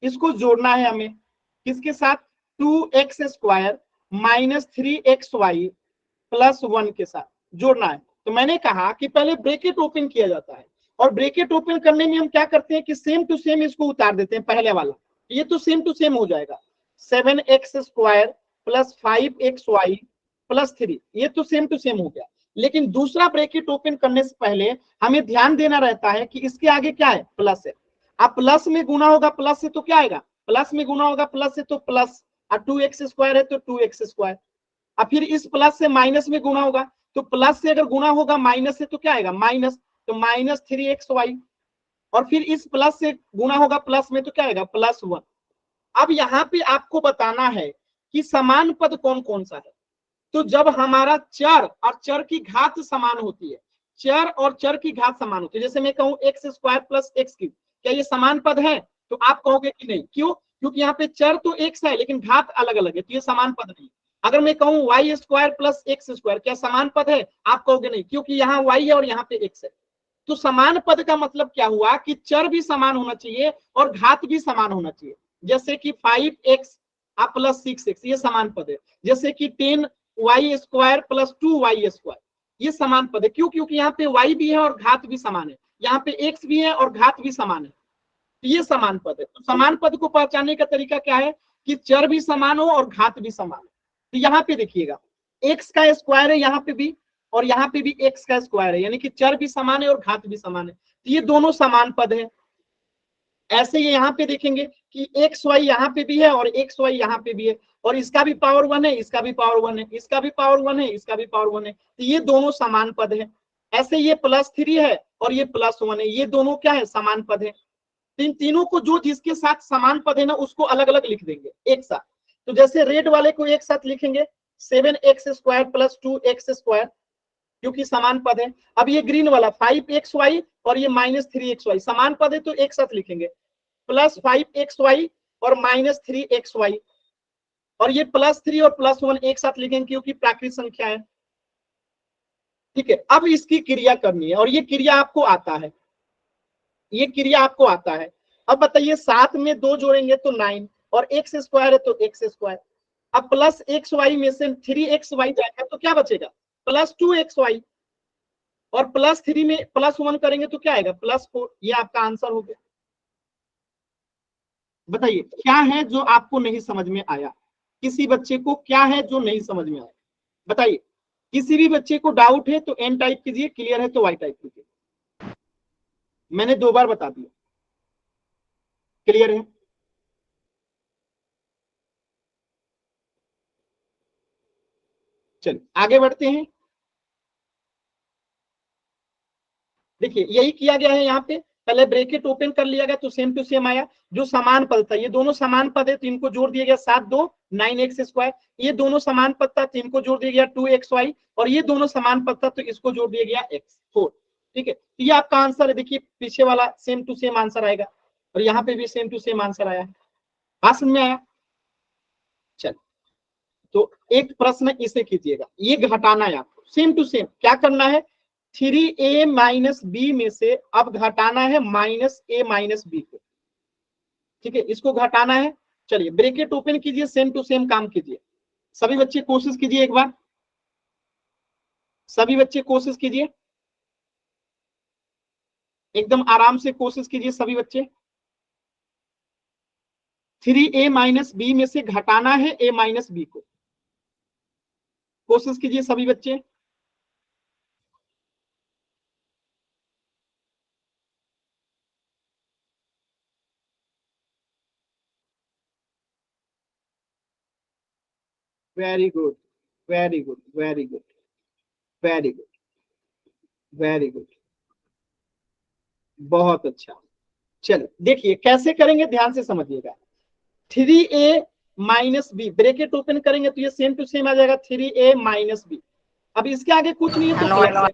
इसको जोड़ना है हमें किसके साथ, 2x² - 3xy + 1 के साथ जोड़ना है। तो मैंने कहा कि पहले ब्रैकेट ओपन किया जाता है, और ब्रैकेट ओपन करने में हम क्या करते हैं कि सेम टू सेम इसको उतार देते हैं, पहले वाला ये तो सेम टू सेम हो जाएगा, 7x² + 5xy + 3, ये तो सेम टू सेम हो गया। लेकिन दूसरा ब्रैकेट ओपन करने से पहले हमें ध्यान देना रहता है कि इसके आगे क्या है, प्लस है। अब प्लस में गुना होगा प्लस से तो क्या आएगा, प्लस में गुना होगा प्लस से तो प्लस, और 2x² है तो 2x²। अब फिर इस प्लस से माइनस में गुना होगा, तो प्लस से अगर गुना होगा माइनस से तो क्या आएगा, माइनस, तो -3xy, और फिर इस प्लस से गुना होगा प्लस में तो क्या आएगा, +1। अब यहाँ पे आपको बताना है कि समान पद कौन कौन सा है। तो जब हमारा चर और चर की घात समान होती है, चर और चर की घात समान होती है, जैसे मैं कहूं x² + x3, क्या ये समान पद है? तो आप कहोगे कि नहीं, क्यों? क्योंकि यहाँ पे चर तो x है लेकिन घात अलग अलग है, तो ये समान पद नहीं। अगर मैं कहूं y² + x², क्या समान पद है? आप कहोगे नहीं, क्योंकि यहाँ y है और यहाँ पे x है। तो समान पद का मतलब क्या हुआ कि चर भी समान होना चाहिए और घात भी समान होना चाहिए। जैसे कि 5x + 6x, ये समान पद है। जैसे कि 10y² + 2y², ये समान पद है। क्यों? क्योंकि यहाँ पे y भी है और घात भी समान है, यहाँ पे x भी है और घात भी समान है, तो ये समान पद है। तो समान पद को पहचानने का तरीका क्या है कि चर भी समान हो और घात भी समान हो। तो यहाँ पे देखिएगा x का स्क्वायर है यहाँ पे भी, और यहाँ पे भी x का स्क्वायर है, यानी कि चर भी समान है और घात भी समान है, तो ये दोनों समान पद है। ऐसे ही यहाँ पे देखेंगे कि एक्स वाई यहाँ पे भी है और एक्स वाई यहाँ पे भी है, और इसका भी पावर 1 है, इसका भी पावर 1 है, इसका भी पावर 1 है, इसका भी पावर 1 है, तो ये दोनों समान पद है। ऐसे ये +3 है और ये +1 है, ये दोनों क्या है, समान पद है। इन तीनों को जो जिसके साथ समान पद है ना उसको अलग अलग लिख देंगे एक साथ। तो जैसे रेड वाले को एक साथ लिखेंगे 7x² + 2x², क्योंकि समान पद है। अब ये ग्रीन वाला 5xy और ये -3xy समान पद है, तो एक साथ लिखेंगे +5xy और -3xy, और ये +3 और +1 एक साथ लिखेंगे क्योंकि प्राकृत संख्या है। ठीक है, अब इसकी क्रिया करनी है और ये क्रिया आपको आता है, ये क्रिया आपको आता है। अब बताइए 7 में 2 जोड़ेंगे तो 9 और x² है तो x²। अब +xy में से 3xy जाएगा तो क्या बचेगा, +2xy, और +3 में +1 करेंगे तो क्या आएगा, +4। ये आपका आंसर हो गया। बताइए क्या है जो आपको नहीं समझ में आया, किसी बच्चे को क्या है जो नहीं समझ में आया, बताइए। किसी भी बच्चे को डाउट है तो N टाइप कीजिए, क्लियर है तो Y टाइप कीजिए। मैंने 2 बार बता दिया, क्लियर है। चलिए आगे बढ़ते हैं। देखिए यही किया गया है, यहाँ पे पहले ब्रैकेट ओपन कर लिया गया तो सेम टू सेम आया। जो समान पद था, ये दोनों समान पद है तो इनको जोड़ दिया गया 7 2 9x²। ये दोनों समान पद था तो इनको जोड़ दिया गया 2xy, और ये दोनोों समान पद था तो इसको जोड़ दिया गया x4। ठीक है, तो ये आपका आंसर है। देखिए पीछे वाला सेम टू सेम आंसर आएगा और यहाँ पे भी सेम टू सेम आंसर आया है। बात समझ में आया। चल तो एक प्रश्न इसे कीजिएगा, ये घटाना है आपको, सेम टू सेम क्या करना है, 3a - b में से अब घटाना है -a - b को। ठीक है, इसको घटाना है। चलिए ब्रैकेट ओपन कीजिए, सेम टू सेम काम कीजिए। सभी बच्चे कोशिश कीजिए, एक बार सभी बच्चे कोशिश कीजिए, एकदम आराम से कोशिश कीजिए सभी बच्चे। 3a - b में से घटाना है a - b को, कोशिश कीजिए सभी बच्चे। Very good, very good, very good, very good, very good, बहुत अच्छा। चलिए देखिए कैसे करेंगे, ध्यान से समझिएगा। 3a - b ब्रैकेट ओपन करेंगे तो ये सेम टू सेम आ जाएगा 3a - b। अब इसके आगे कुछ नहीं है तो प्लस है।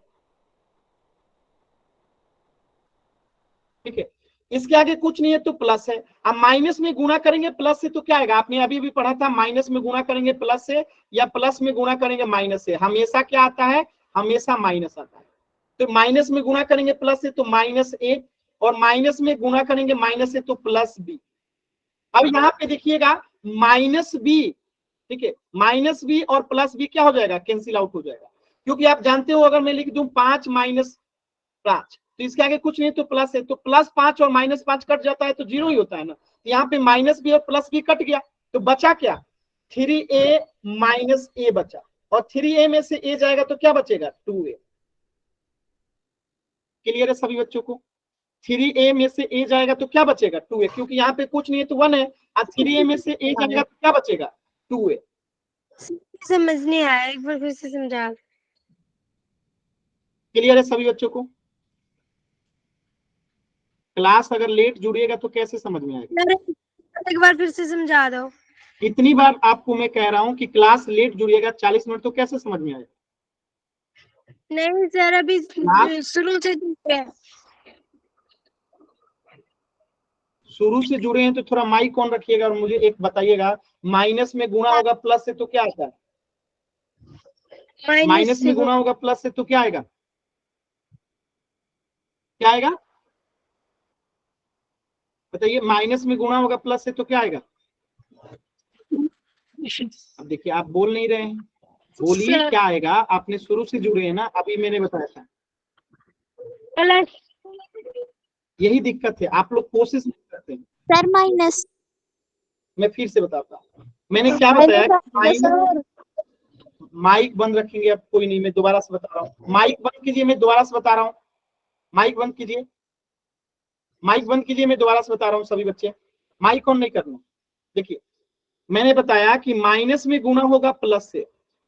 ठीक है, इसके आगे कुछ नहीं है तो प्लस है। अब माइनस में गुणा करेंगे प्लस से तो क्या आएगा, आपने अभी भी पढ़ा था, माइनस में गुणा करेंगे प्लस से या प्लस में गुणा करेंगे माइनस से, हमेशा क्या आता है, हमेशा माइनस आता है। तो माइनस में गुणा करेंगे प्लस से तो -a, और माइनस में गुणा करेंगे माइनस से तो +b। अब यहाँ पे देखिएगा -b, ठीक है, -b और +b क्या हो जाएगा, कैंसिल आउट हो जाएगा, क्योंकि आप जानते हो अगर मैं लिख दूं 5 - 5 तो इसके आगे कुछ नहीं तो प्लस है, तो +5 और -5 कट जाता है तो 0 ही होता है ना। यहाँ पे -b और +b कट गया तो बचा क्या, 3a - a बचा, और 3a में से a जाएगा तो क्या बचेगा, 2a। क्लियर है सभी बच्चों को। 3a में से a जाएगा तो क्या बचेगा, 2a, क्योंकि यहाँ पे कुछ नहीं है तो 1 है, और 3a में से a जाएगा तो क्या बचेगा, 2a।
समझ नहीं आया, एक बार फिर से समझा।
क्लियर है सभी बच्चों को। क्लास अगर लेट जुड़िएगा तो कैसे समझ में आएगा,
एक बार फिर से समझा दो।
इतनी बार आपको मैं कह रहा हूं कि क्लास लेट जुड़िएगा 40 मिनट, तो कैसे समझ में आएगा।
नहीं सर, अभी
शुरू से जुड़े हैं तो थोड़ा माइक ऑन रखिएगा और मुझे एक बताइएगा, माइनस में गुणा होगा प्लस से तो क्या आता है, माइनस में गुणा होगा प्लस से तो क्या आएगा, क्या आएगा बताइए, माइनस में गुणा होगा प्लस से तो क्या आएगा। अब देखिए आप बोल नहीं रहे हैं, बोलिए क्या आएगा, आपने शुरू से जुड़े हैं ना, अभी मैंने बताया था। यही दिक्कत है, आप लोग कोशिश नहीं करते हैं।
सर माइनस,
मैं फिर से बताता हूँ, मैंने क्या बताया, माइक बंद रखेंगे अब, कोई नहीं, मैं दोबारा से बता रहा हूँ, माइक बंद कीजिए, मैं दोबारा से बता रहा हूँ, माइक बंद कीजिए, माइक बंद कीजिए, मैं दोबारा से बता रहा हूँ सभी बच्चे, माइक ऑन नहीं करना। देखिए मैंने बताया कि माइनस में गुणा होगा प्लस से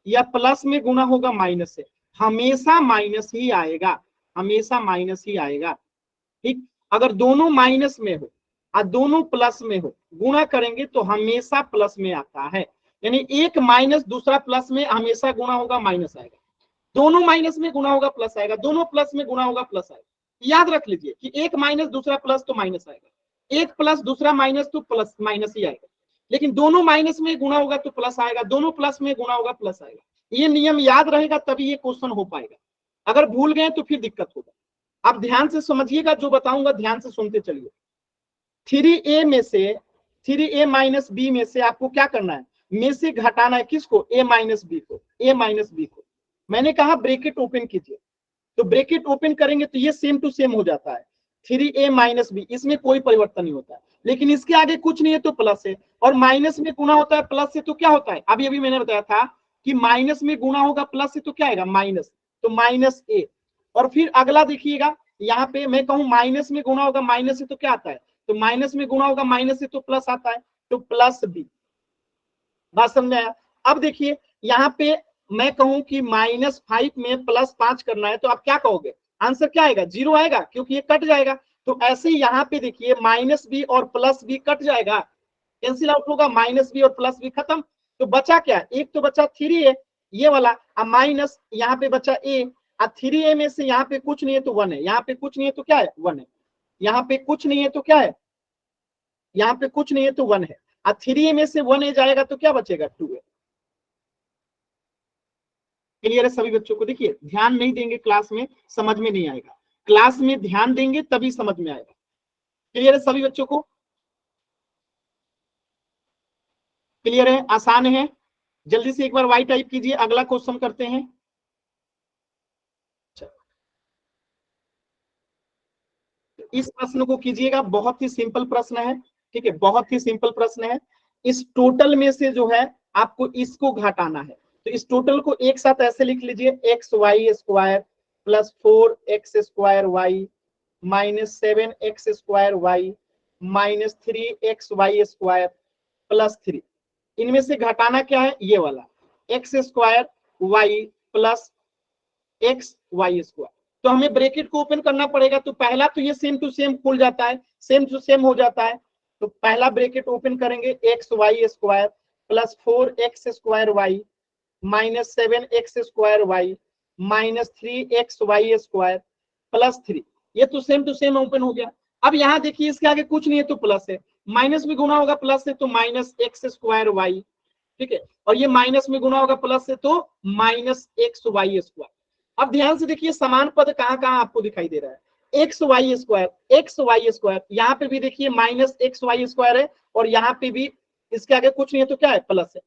या प्लस में गुणा होगा माइनस से, हमेशा माइनस ही आएगा, हमेशा माइनस ही आएगा। ठीक, अगर दोनों माइनस में हो और दोनों प्लस में हो, गुणा करेंगे तो हमेशा प्लस में आता है, यानी एक माइनस दूसरा प्लस में हमेशा गुणा होगा माइनस आएगा, दोनों माइनस में गुणा होगा प्लस आएगा, दोनों प्लस में गुणा होगा प्लस आएगा। याद रख लीजिए कि एक माइनस दूसरा प्लस तो माइनस आएगा, एक प्लस दूसरा माइनस तो प्लस माइनस ही आएगा, लेकिन दोनों माइनस में गुणा होगा तो प्लस आएगा, दोनों प्लस में गुणा होगा प्लस आएगा। ये नियम याद रहेगा तभी ये क्वेश्चन हो पाएगा, अगर भूल गए तो फिर दिक्कत होगा। आप ध्यान से समझिएगा, जो बताऊंगा ध्यान से सुनते चलिए। 3a में से 3a माइनस बी में से आपको क्या करना है, में से घटाना है किसको, a माइनस बी को, a माइनस बी को। मैंने कहा ब्रैकेट ओपन कीजिए, तो ब्रैकेट ओपन करेंगे तो ये सेम टू सेम हो जाता है, 3a माइनस बी, इसमें कोई परिवर्तन नहीं होता है, लेकिन इसके आगे कुछ नहीं है तो प्लस है, और माइनस में गुणा होता है प्लस से तो क्या होता है, अभी अभी मैंने बताया था कि माइनस में गुणा होगा प्लस से तो क्या आएगा माइनस, तो माइनस ए। और फिर अगला देखिएगा, यहाँ पे मैं कहूँ माइनस में गुणा होगा माइनस से तो क्या आता है, तो माइनस में गुणा होगा माइनस से तो प्लस आता है, तो प्लस बी। बात समझ में आया। अब देखिए यहाँ पे मैं कहूं कि -5 में +5 करना है, तो आप क्या कहोगे, आंसर क्या आएगा, 0 आएगा, क्योंकि ये कट जाएगा। तो ऐसे ही यहाँ पे देखिए -b और +b कट जाएगा, कैंसिल आउट होगा, -b और +b खत्म। तो बचा क्या, एक तो बचा 3a ये वाला, अब माइनस यहाँ पे बचा a, अब 3a में से यहाँ पे कुछ नहीं है तो 1 है, यहाँ पे कुछ नहीं है तो क्या है 1 है, यहाँ पे कुछ नहीं है तो क्या है, यहाँ पे कुछ नहीं है तो 1 है, अब 3a में से 1a जाएगा तो क्या बचेगा 2a। क्लियर है सभी बच्चों को। देखिए ध्यान नहीं देंगे क्लास में समझ में नहीं आएगा, क्लास में ध्यान देंगे तभी समझ में आएगा। क्लियर है सभी बच्चों को, क्लियर है, आसान है। जल्दी से एक बार वाई टाइप कीजिए, अगला क्वेश्चन करते हैं। इस प्रश्न को कीजिएगा, बहुत ही सिंपल प्रश्न है, ठीक है, बहुत ही सिंपल प्रश्न है। इस टोटल में से जो है आपको इसको घटाना है, तो इस टोटल को एक साथ ऐसे लिख लीजिए, xy² plus 4x² y -7x² y -3xy² plus 3। इनमें से घटाना क्या है, ये वाला x² y प्लस xy²। तो हमें ब्रैकेट को ओपन करना पड़ेगा, तो पहला तो ये सेम टू सेम खुल जाता है, सेम टू सेम हो जाता है, तो पहला ब्रैकेट ओपन करेंगे xy² plus 4x² y -7x² y -3xy² plus 3। ये तो सेम टू सेम ओपन हो गया। अब यहाँ देखिए इसके आगे कुछ नहीं है तो प्लस है, माइनस में गुना होगा प्लस से तो -x² y, ठीक है, और ये माइनस में गुना होगा प्लस से तो -xy²। अब ध्यान से देखिए समान पद कहाँ कहाँ आपको दिखाई दे रहा है, xy², यहाँ पे भी देखिए -xy² है, और यहाँ पे भी इसके आगे कुछ नहीं है तो क्या है प्लस है,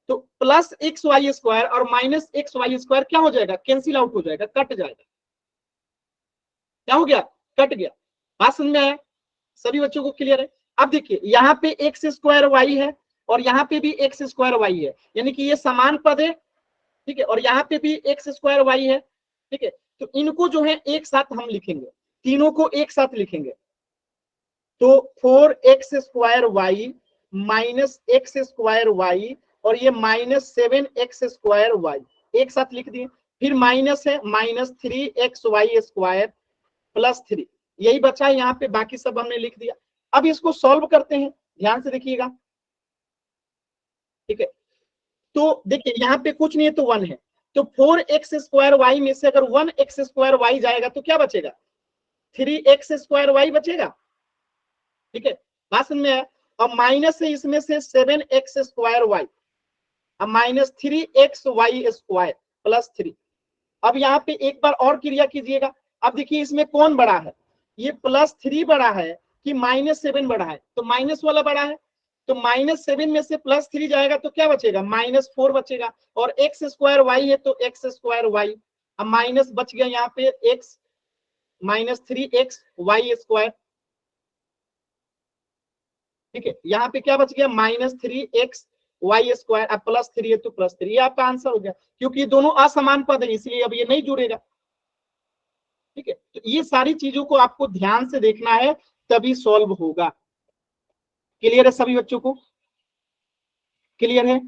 तो प्लस xy² और -xy² क्या हो जाएगा, कैंसिल आउट हो जाएगा, कट जाएगा। क्या हो गया, कट गया। बात समझ में आया सभी बच्चों को, क्लियर है। अब देखिए यहाँ पे x² है और यहाँ पे भी x² है, यानी कि ये समान पद है, ठीक है, और यहाँ पे भी x² है, ठीक है, तो इनको जो है एक साथ हम लिखेंगे, तीनों को एक साथ लिखेंगे, तो 4x² -x² और ये -7x² एक साथ लिख दिए, फिर माइनस है -3xy² प्लस 3, यही बचा है यहाँ पे, बाकी सब हमने लिख दिया। अब इसको सॉल्व करते हैं, ध्यान से देखिएगा, ठीक है, तो देखिए यहाँ पे कुछ नहीं है तो 1 है, तो 4x² में से अगर 1x² जाएगा तो क्या बचेगा, 3x² बचेगा, ठीक है, बात समझ में आया। और माइनस है इसमें से 7x², अब -3xy² प्लस 3। अब यहाँ पे एक बार और क्रिया कीजिएगा, अब देखिए इसमें कौन बड़ा है, ये +3 बड़ा है कि -7 बड़ा है, तो माइनस वाला बड़ा है, तो -7 में से +3 जाएगा तो क्या बचेगा, -4 बचेगा, और x² है तो x², अब माइनस बच गया यहाँ पे x -3xy², ठीक है, यहाँ पे क्या बच गया -3x वाई स्क्वायर, अब प्लस 3 है तो प्लस 3, ये आपका आंसर हो गया, क्योंकि ये दोनों असमान पद है इसलिए अब ये नहीं जुड़ेगा। ठीक है, तो ये सारी चीजों को आपको ध्यान से देखना है तभी सॉल्व होगा। क्लियर है सभी बच्चों को? क्लियर है?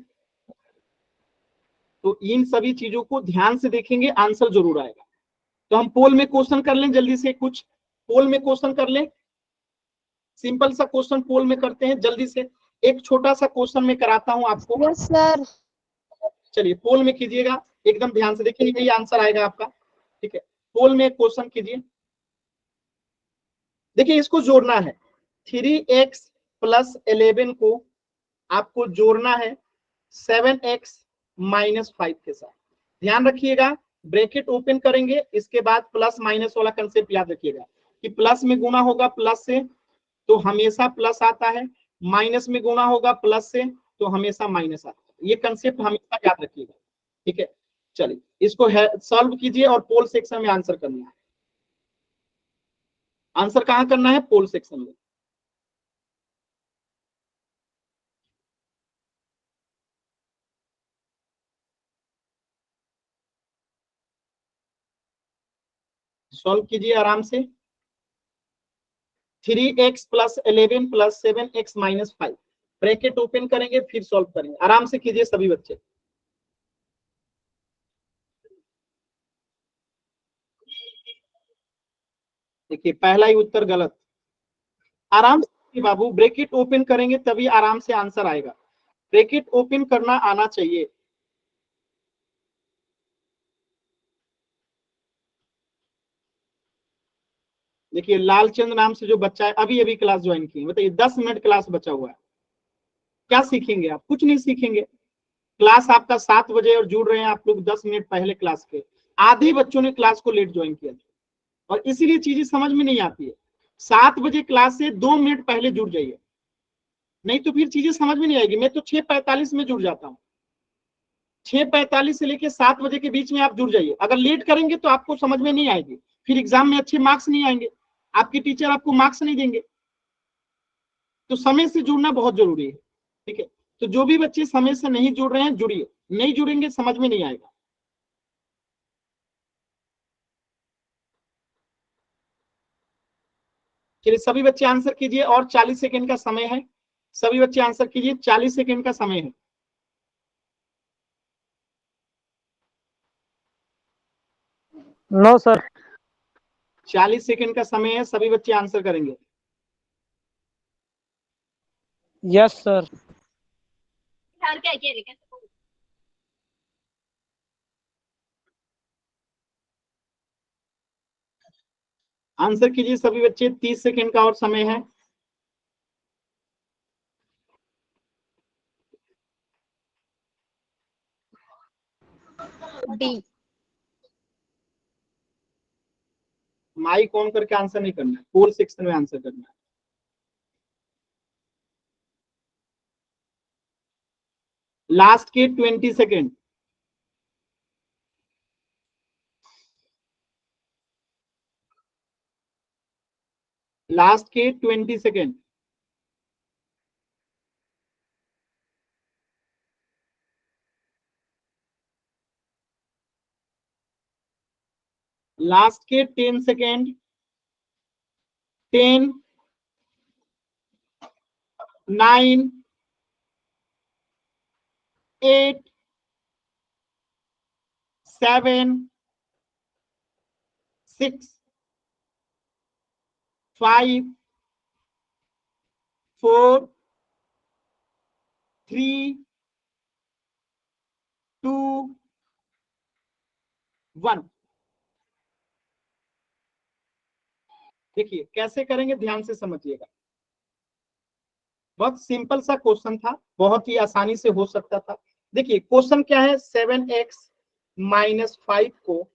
तो इन सभी चीजों को ध्यान से देखेंगे, आंसर जरूर आएगा। तो हम पोल में क्वेश्चन कर लें जल्दी से, कुछ पोल में क्वेश्चन कर लें, सिंपल सा क्वेश्चन पोल में करते हैं जल्दी से। एक छोटा सा क्वेश्चन में कराता हूं आपको।
Yes sir.
चलिए पोल में कीजिएगा, एकदम ध्यान से देखिए, यही आंसर आएगा आपका। ठीक है, पोल में क्वेश्चन कीजिए। देखिए इसको जोड़ना है, 3x प्लस 11 को आपको जोड़ना है 7x माइनस 5 के साथ। ध्यान रखिएगा, ब्रैकेट ओपन करेंगे, इसके बाद प्लस माइनस वाला कंसेप्ट याद रखिएगा कि प्लस में गुना होगा प्लस से तो हमेशा प्लस आता है, माइनस में गुना होगा प्लस से तो हमेशा माइनस आता है। ये कंसेप्ट हमेशा याद रखिएगा। ठीक है, चलिए इसको सॉल्व कीजिए और पोल सेक्शन में आंसर करना है। आंसर कहां करना है? पोल सेक्शन में। सॉल्व कीजिए आराम से। 3x plus 11 plus 7x minus 5, bracket open करेंगे फिर सॉल्व करेंगे। आराम से कीजिए सभी बच्चे। देखिए पहला ही उत्तर गलत। आराम से बाबू, ब्रैकेट ओपन करेंगे तभी आराम से आंसर आएगा, ब्रैकेट ओपन करना आना चाहिए। देखिए लालचंद नाम से जो बच्चा है अभी अभी क्लास ज्वाइन की, बताइए 10 मिनट क्लास बचा हुआ है, क्या सीखेंगे आप? कुछ नहीं सीखेंगे। क्लास आपका 7 बजे और जुड़ रहे हैं आप लोग 10 मिनट पहले क्लास के। आधे बच्चों ने क्लास को लेट ज्वाइन किया और इसीलिए चीजें समझ में नहीं आती है। 7 बजे क्लास से 2 मिनट पहले जुड़ जाइए, नहीं तो फिर चीजें समझ में नहीं आएगी। मैं तो 6:45 में जुड़ जाता हूँ, 6:45 से लेके 7 बजे के बीच में आप जुड़ जाइए। अगर लेट करेंगे तो आपको समझ में नहीं आएगी, फिर एग्जाम में अच्छे मार्क्स नहीं आएंगे, आपके टीचर आपको मार्क्स नहीं देंगे। तो समय से जुड़ना बहुत जरूरी है। ठीक है, तो जो भी बच्चे समय से नहीं जुड़ रहे हैं जुड़िए, नहीं जुड़ेंगे समझ में नहीं आएगा। चलिए सभी बच्चे आंसर कीजिए और 40 सेकेंड का समय है। सभी बच्चे आंसर कीजिए, 40 सेकेंड का समय है।
No sir.
40 सेकेंड का समय है, सभी बच्चे आंसर करेंगे।
Yes sir.
आंसर कीजिए सभी बच्चे, 30 सेकेंड का और समय है।
डी।
माइक ऑन करके आंसर नहीं करना है, पोल सेक्शन में आंसर करना है। लास्ट के 20 सेकेंड। लास्ट के 20 सेकेंड। लास्ट के 10 सेकेंड। 10, 9, 8, 7, 6, 5, 4, 3, 2, 1। देखिए कैसे करेंगे, ध्यान से समझिएगा। बहुत सिंपल सा क्वेश्चन था, बहुत ही आसानी से हो सकता था। देखिए क्वेश्चन क्या है, 7x माइनस 5 को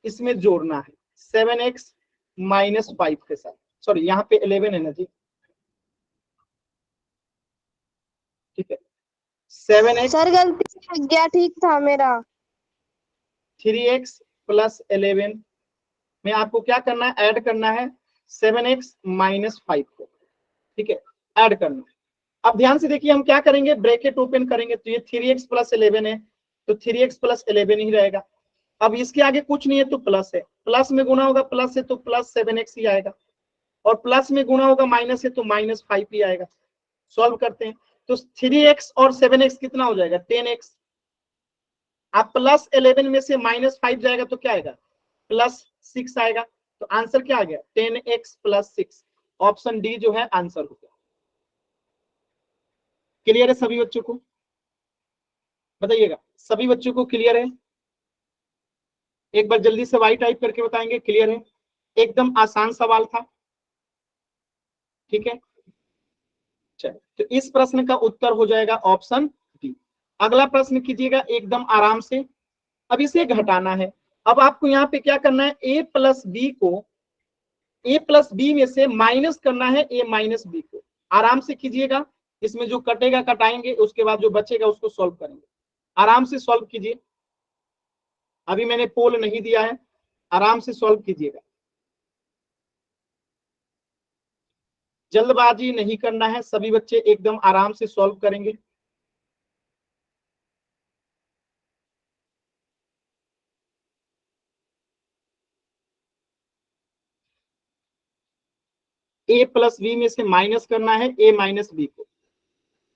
इसमें जोड़ना है 7x माइनस 5 के साथ। सॉरी यहाँ पे 11 है ना जी। ठीक है, 7x
सर गलती से लग गया, ठीक था मेरा।
3x प्लस 11 में आपको क्या करना है, ऐड करना है 7x माइनस 5 को। ठीक है, ऐड करना है। अब ध्यान से देखिए हम क्या करेंगे, ब्रैकेट ओपन करेंगे तो ये 3x प्लस 11 है, तो 3x प्लस 11 ही रहेगा। अब इसके आगे कुछ नहीं है तो प्लस है, प्लस में गुना होगा प्लस है तो प्लस 7x ही आएगा, और प्लस में गुना होगा माइनस है तो माइनस 5 ही आएगा। सॉल्व करते हैं तो 3x और 7x कितना हो जाएगा, 10x। अब प्लस 11 में से माइनस 5 जाएगा तो क्या आएगा, प्लस 6 आएगा। तो आंसर क्या आ गया, 10x प्लस 6। ऑप्शन डी जो है आंसर हो गया। क्लियर है सभी बच्चों को, बताइएगा सभी बच्चों को क्लियर है? एक बार जल्दी से वाई टाइप करके बताएंगे क्लियर है। एकदम आसान सवाल था, ठीक है। चलिए तो इस प्रश्न का उत्तर हो जाएगा ऑप्शन डी। अगला प्रश्न कीजिएगा एकदम आराम से। अब इसे घटाना है। अब आपको यहाँ पे क्या करना है, a प्लस बी को, a प्लस बी में से माइनस करना है a माइनस बी को। आराम से कीजिएगा, इसमें जो कटेगा कटाएंगे, उसके बाद जो बचेगा उसको सॉल्व करेंगे। आराम से सॉल्व कीजिए, अभी मैंने पोल नहीं दिया है, आराम से सॉल्व कीजिएगा, जल्दबाजी नहीं करना है। सभी बच्चे एकदम आराम से सॉल्व करेंगे। a प्लस बी में से माइनस करना है a माइनस बी को,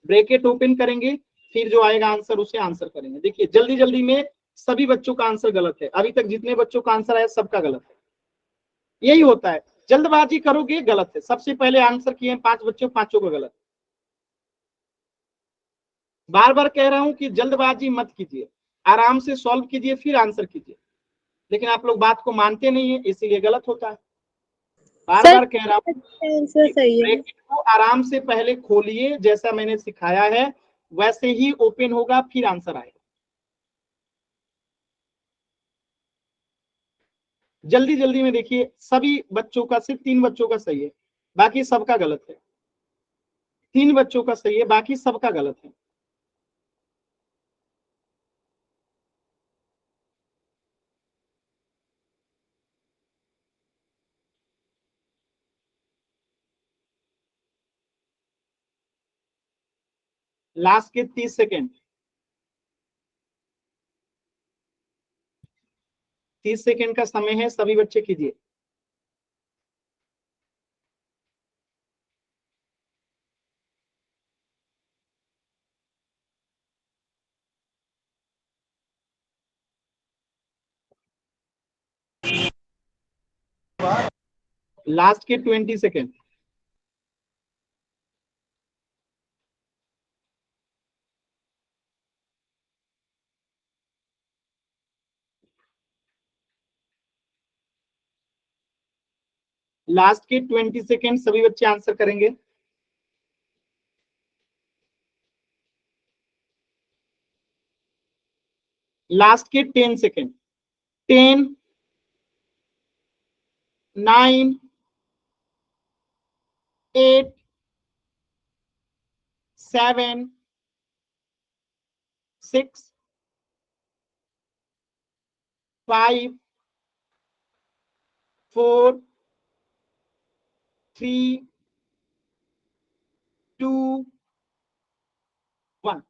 ब्रैकेट ओपन करेंगे, फिर जो आएगा आंसर उसे आंसर करेंगे। देखिए जल्दी जल्दी में सभी बच्चों का आंसर गलत है, अभी तक जितने बच्चों का आंसर आया सबका गलत है। यही होता है, जल्दबाजी करोगे गलत है। सबसे पहले आंसर किए 5 बच्चों, पांचों का गलत। बार बार कह रहा हूं कि जल्दबाजी मत कीजिए, आराम से सॉल्व कीजिए फिर आंसर कीजिए, लेकिन आप लोग बात को मानते नहीं है, इसीलिए गलत होता है। बार बार कह रहा हूं, ब्रैकेट को आराम से पहले खोलिए, जैसा मैंने सिखाया है वैसे ही ओपन होगा, फिर आंसर आएगा। जल्दी जल्दी में देखिए, सभी बच्चों का सिर्फ 3 बच्चों का सही है, बाकी सबका गलत है। 3 बच्चों का सही है, बाकी सबका गलत है। लास्ट के 30 सेकेंड, 30 सेकेंड का समय है, सभी बच्चे कीजिए। लास्ट के 20 सेकेंड। लास्ट के 20 सेकेंड सभी बच्चे आंसर करेंगे। लास्ट के 10 सेकेंड, 10, 9, 8, 7, 6, 5, 4, 3, 2, 1।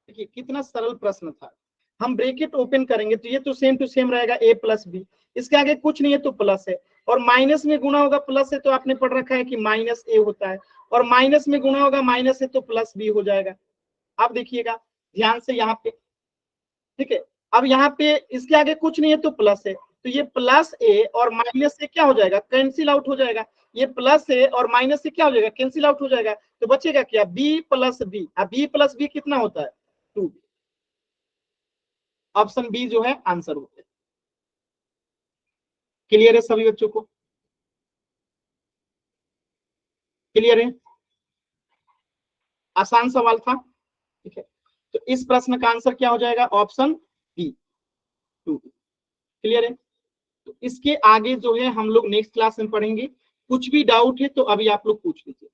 देखिए कितना सरल प्रश्न था। हम ब्रैकेट ओपन करेंगे तो ये तो सेम टू सेम रहेगा, a प्लस बी, इसके आगे कुछ नहीं है तो प्लस है, और माइनस में गुना होगा प्लस है तो आपने पढ़ रखा है कि माइनस a होता है, और माइनस में गुना होगा माइनस है तो प्लस b हो जाएगा। अब देखिएगा ध्यान से यहाँ पे, ठीक है। अब यहाँ पे इसके आगे कुछ नहीं है तो प्लस है, तो ये प्लस ए और माइनस से क्या हो जाएगा, कैंसिल आउट हो जाएगा। ये प्लस है और माइनस से क्या हो जाएगा, कैंसिल आउट हो जाएगा। तो बचेगा क्या, b प्लस बी। अब b प्लस बी कितना होता है, 2। ऑप्शन बी जो है आंसर होता है। क्लियर है सभी बच्चों को, क्लियर है? आसान सवाल था, ठीक है। तो इस प्रश्न का आंसर क्या हो जाएगा, ऑप्शन बी, 2। क्लियर है? तो इसके आगे जो है हम लोग नेक्स्ट क्लास में पढ़ेंगे। कुछ भी डाउट है तो अभी आप लोग पूछ लीजिए।